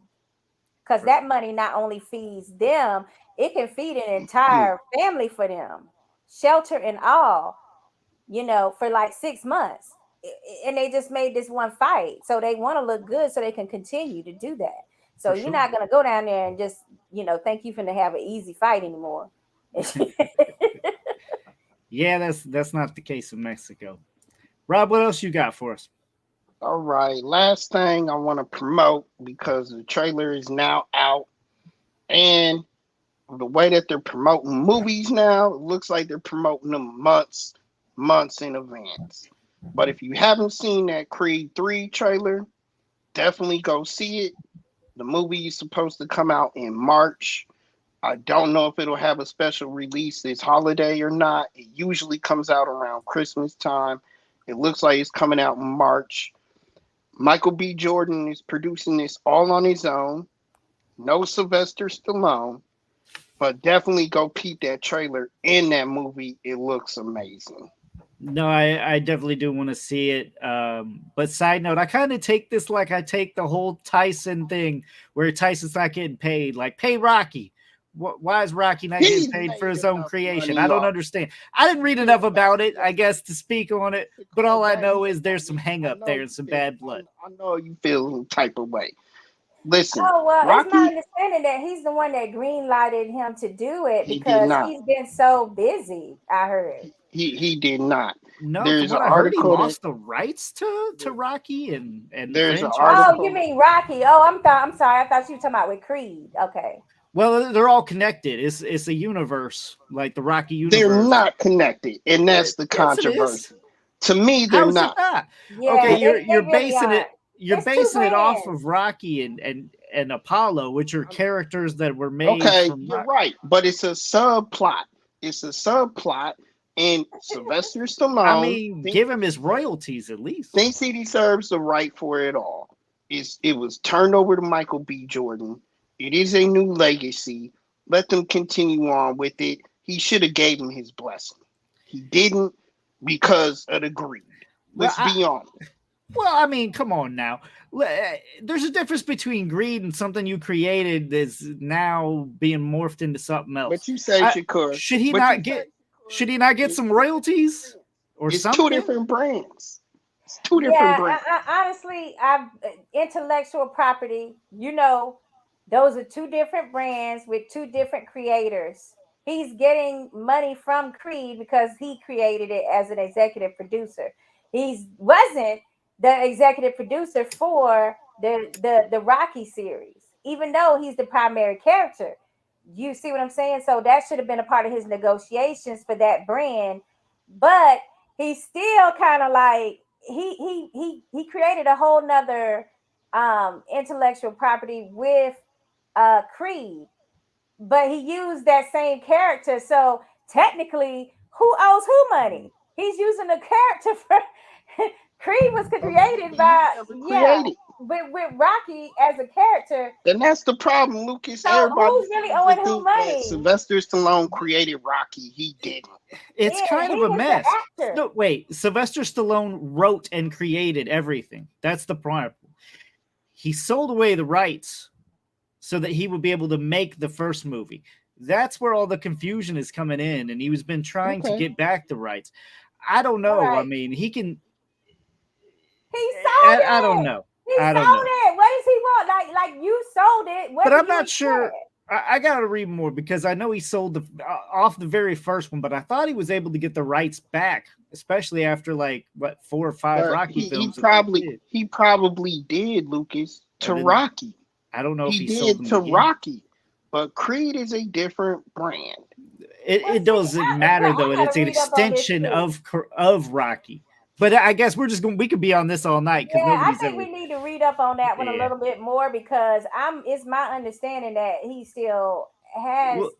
because that money not only feeds them, it can feed an entire family for them, shelter and all, for like 6 months. And they just made this one fight. So they want to look good so they can continue to do that. So For you're sure. not going to go down there and just, think you finna have an easy fight anymore. Yeah, that's not the case in Mexico. Rob, what else you got for us? All right, last thing I want to promote because the trailer is now out, and the way that they're promoting movies now, it looks like they're promoting them months in advance. But if you haven't seen that Creed 3 trailer, definitely go see it. The movie is supposed to come out in March. I don't know if it'll have a special release this holiday or not. It usually comes out around Christmas time. It looks like it's coming out in March. Michael B. Jordan is producing this all on his own. No Sylvester Stallone. But definitely go peep that trailer in that movie. It looks amazing. No, I definitely do want to see it. But side note, I kind of take this like I take the whole Tyson thing where Tyson's not getting paid. Like, pay Rocky. Why is Rocky not getting He's paid for made his own enough creation? money I don't off. understand. I didn't read enough about it, I guess, to speak on it. But all I know is there's some hang up there and some bad blood. I know you feel some type of way. Listen, Oh, well, it's my Rocky, understanding that he's the one that green lighted him to do it he did because not. he's been so busy, I heard. He did not. No, from There's an what I heard, he article that lost the rights to Rocky and the there's an franchise. Oh, you article. mean Rocky? Oh, I'm sorry. I thought you were talking about with Creed. Okay. Well, they're all connected. It's a universe, like the Rocky They're universe. not connected, and that's the Yes, it is. controversy. To me, they're How is it not. not? Yeah, Okay, they you're really basing aren't. it you're It's two basing it off brands. of Rocky and Apollo, which are characters that were made Okay, from you're right, but it's a subplot. It's a subplot, and Sylvester I Stallone mean, give him his royalties at least. thinks he deserves the right for it all. It was turned over to Michael B. Jordan. It is a new legacy. Let them continue on with it. He should have gave him his blessing. He didn't because of the greed. Well, Let's be honest. I mean, come on now. There's a difference between greed and something you created that's now being morphed into something else. But you say, Shakur, Should he but not you get? say, Should he not get some royalties or it's something? two different brands. It's two different Yeah, brands. honestly, I've intellectual property. Those are two different brands with two different creators. He's getting money from Creed because he created it as an executive producer. He wasn't the executive producer for the Rocky series, even though he's the primary character. You see what I'm saying? So that should have been a part of his negotiations for that brand, but he's still kind of like he created a whole nother intellectual property with Creed, but he used that same character. So technically, who owes who money? He's using a character for Creed was created by Created. with Rocky as a character. And that's the problem, Lucas. So Everybody who's really seems owing to who think that money? Sylvester Stallone created Rocky. He didn't. It's Yeah, kind of he a was the mess. actor. No, wait. Sylvester Stallone wrote and created everything. That's the problem. He sold away the rights so that he would be able to make the first movie. That's where all the confusion is coming in, and he was been trying to get back the rights. I don't know. I Right. mean, he can. He sold it. I don't know. He I don't sold know. it. What does he want? Like you sold it. What But do I'm you not expect? sure. I got to read more because I know he sold off the very first one, but I thought he was able to get the rights back, especially after like 4 or 5 Rocky He films. probably did, Lucas. to And then Rocky. I don't know if He he sold did them to again. Rocky, but Creed is a different brand. Well, It see, doesn't matter though. I It's gotta an read up on this extension too. of Rocky. But I guess we're just going. We could be on this all night because Yeah, I nobody's think ever. we need to read up on that one a Yeah. little bit more because it's my understanding that he still has Well,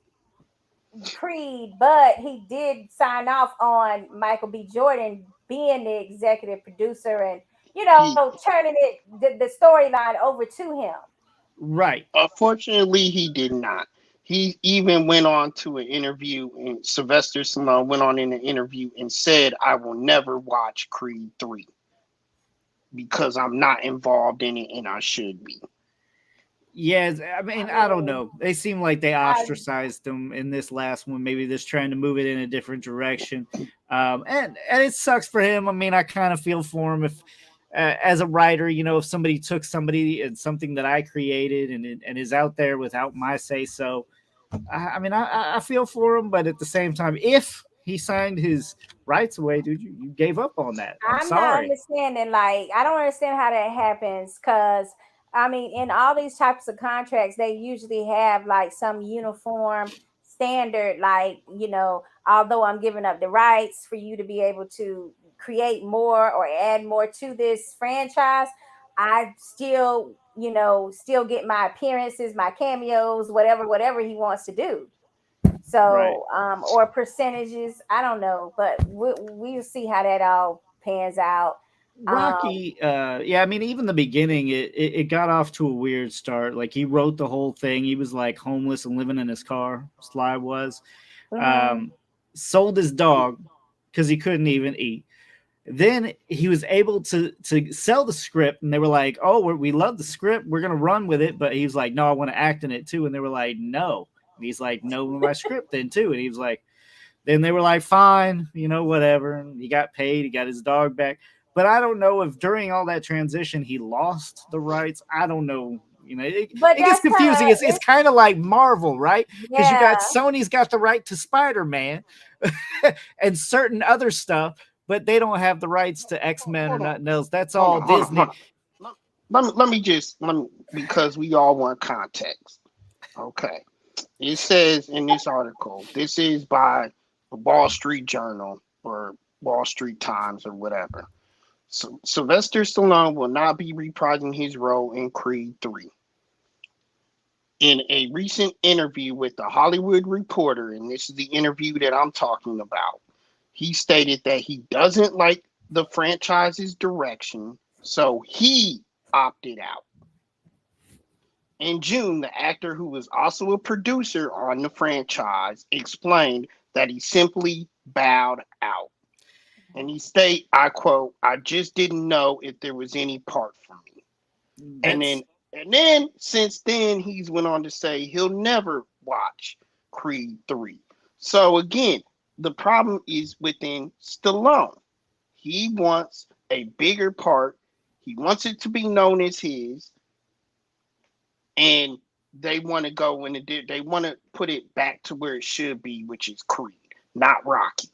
Creed, but he did sign off on Michael B. Jordan being the executive producer and He turning the storyline over to him. right. Unfortunately, he did not. He even went on to an interview, and Sylvester Stallone went on in an interview and said, "I will never watch Creed 3 because I'm not involved in it, and I should be." Yes, I mean, I I don't mean, know. They seem like they I ostracized him in this last one. Maybe just trying to move it in a different direction, and it sucks for him. I mean, I kind of feel for him if, as a writer, if somebody took somebody and something that I created and is out there without my say so. I mean, I feel for him, but at the same time, if he signed his rights away, dude, you gave up on that. I'm I'm not sorry. understanding. Like, I don't understand how that happens. Cause I mean, in all these types of contracts, they usually have like some uniform standard. Like, although I'm giving up the rights for you to be able to create more or add more to this franchise, I still, still get my appearances, my cameos, whatever he wants to do. Right. So, or percentages, I don't know, but we'll see how that all pans out. Um, Rocky, yeah, I mean, even the beginning, it got off to a weird start. Like he wrote the whole thing. He was like homeless and living in his car. Sly was, mhm. um, sold his dog because he couldn't even eat. Then he was able to sell the script, and they were like, "Oh, we love the script. We're gonna run with it." But he was like, "No, I want to act in it too." And they were like, "No." And he's like, "No, my script then too." And he was like, then they were like, fine, whatever. And he got paid. He got his dog back. But I don't know if during all that transition he lost the rights. I don't know. But It gets that's kind confusing. of It's kind of like Marvel, right? Because you got yeah. Sony's got the right to Spider Man and certain other stuff, but they don't have the rights to X Men or Hold on, nothing else. That's hold all on, hold on, hold Disney. on. Let me because we all want context. Okay. It says in this article, this is by the Wall Street Journal or Wall Street Times or whatever. So Sylvester Stallone will not be reprising his role in Creed 3. In a recent interview with the Hollywood Reporter, and this is the interview that I'm talking about, he stated that he doesn't like the franchise's direction, so he opted out. In June, the actor, who was also a producer on the franchise, explained that he simply bowed out. And he stated, I quote, "I just didn't know if there was any part for me." And That's then and then since then he's went on to say he'll never watch Creed 3. So again, the problem is within Stallone. He wants a bigger part. He wants it to be known as his, and they want to go and they want to put it back to where it should be, which is Creed, not Rocky.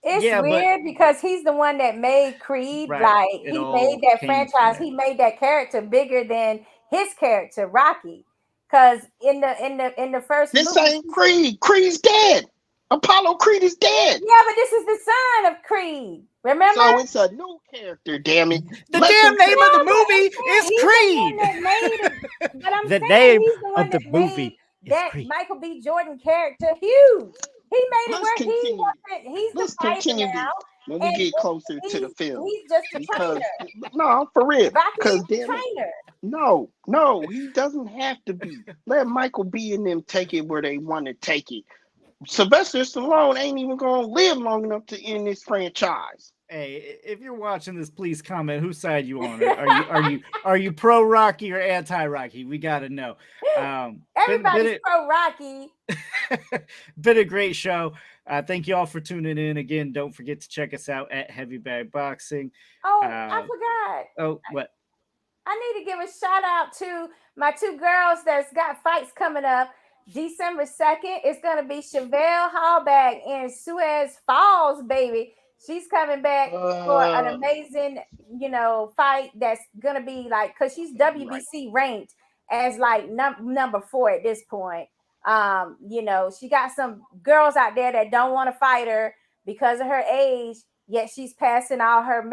It's yeah, but weird because he's the one that made Creed. right. Like It he made all that came from franchise. He there. made that character bigger than his character Rocky. Because in the first This movie, ain't Creed. Creed's dead. Apollo Creed is dead. yeah, but this is the son of Creed. Remember? So it's a new character, damn it. The Let them damn name say of the No, but I'm movie saying is he's the one Creed. that made it. But I'm The saying name he's the one of the that made movie is that Creed. Michael B. Jordan character huge. He made it let's where he continue. wasn't. He's the Let's fighter continue now, this when we get and closer to the he's film. he's just a Because trainer. no, for real. Rocky Because is the damn it. trainer. No, he doesn't have to be. Let Michael B and them take it where they want to take it. Sylvester Stallone ain't even gonna live long enough to end this franchise. Hey, if you're watching this, please comment whose side you on. Are you pro Rocky or anti Rocky? We got to know. Everybody's pro Rocky. Been a great show. Thank you all for tuning in. Again, don't forget to check us out at Heavy Bag Boxing. Oh, I Uh, forgot. oh, what? I need to give a shout out to my two girls that's got fights coming up. December 2nd, it's going to be Chevelle Hallback in Suez Falls, baby. She's coming back for an amazing, fight that's gonna be like, cause she's Right. WBC ranked as like number 4 at this point. She got some girls out there that don't want to fight her because of her age, yet she's passing all her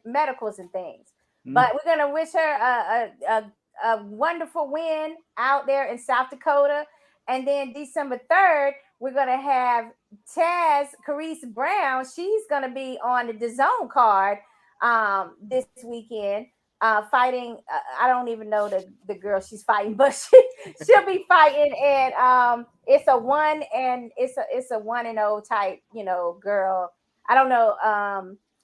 medicals and things. But we're gonna wish her a wonderful win out there in South Dakota. And then December 3rd, we're gonna have Taz Carice Brown. She's gonna be on the DAZN card this weekend, fighting. I don't even know the girl she's fighting, but she'll be fighting, and it's a 1-0 type, girl. I don't know.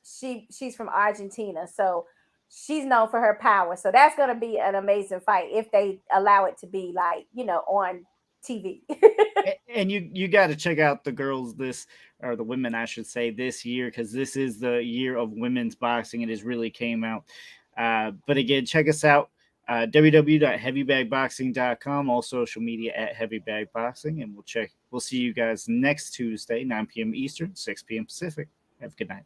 She's from Argentina, so she's known for her power. So that's gonna be an amazing fight if they allow it to be like, on TV. And you got to check out the girls this, or the women I should say, this year, because this is the year of women's boxing. It has really came out. But again, check us out, www.heavybagboxing.com, all social media at heavybagboxing, and we'll see you guys next Tuesday, 9 p.m. Eastern, 6 p.m. Pacific. Have a good night.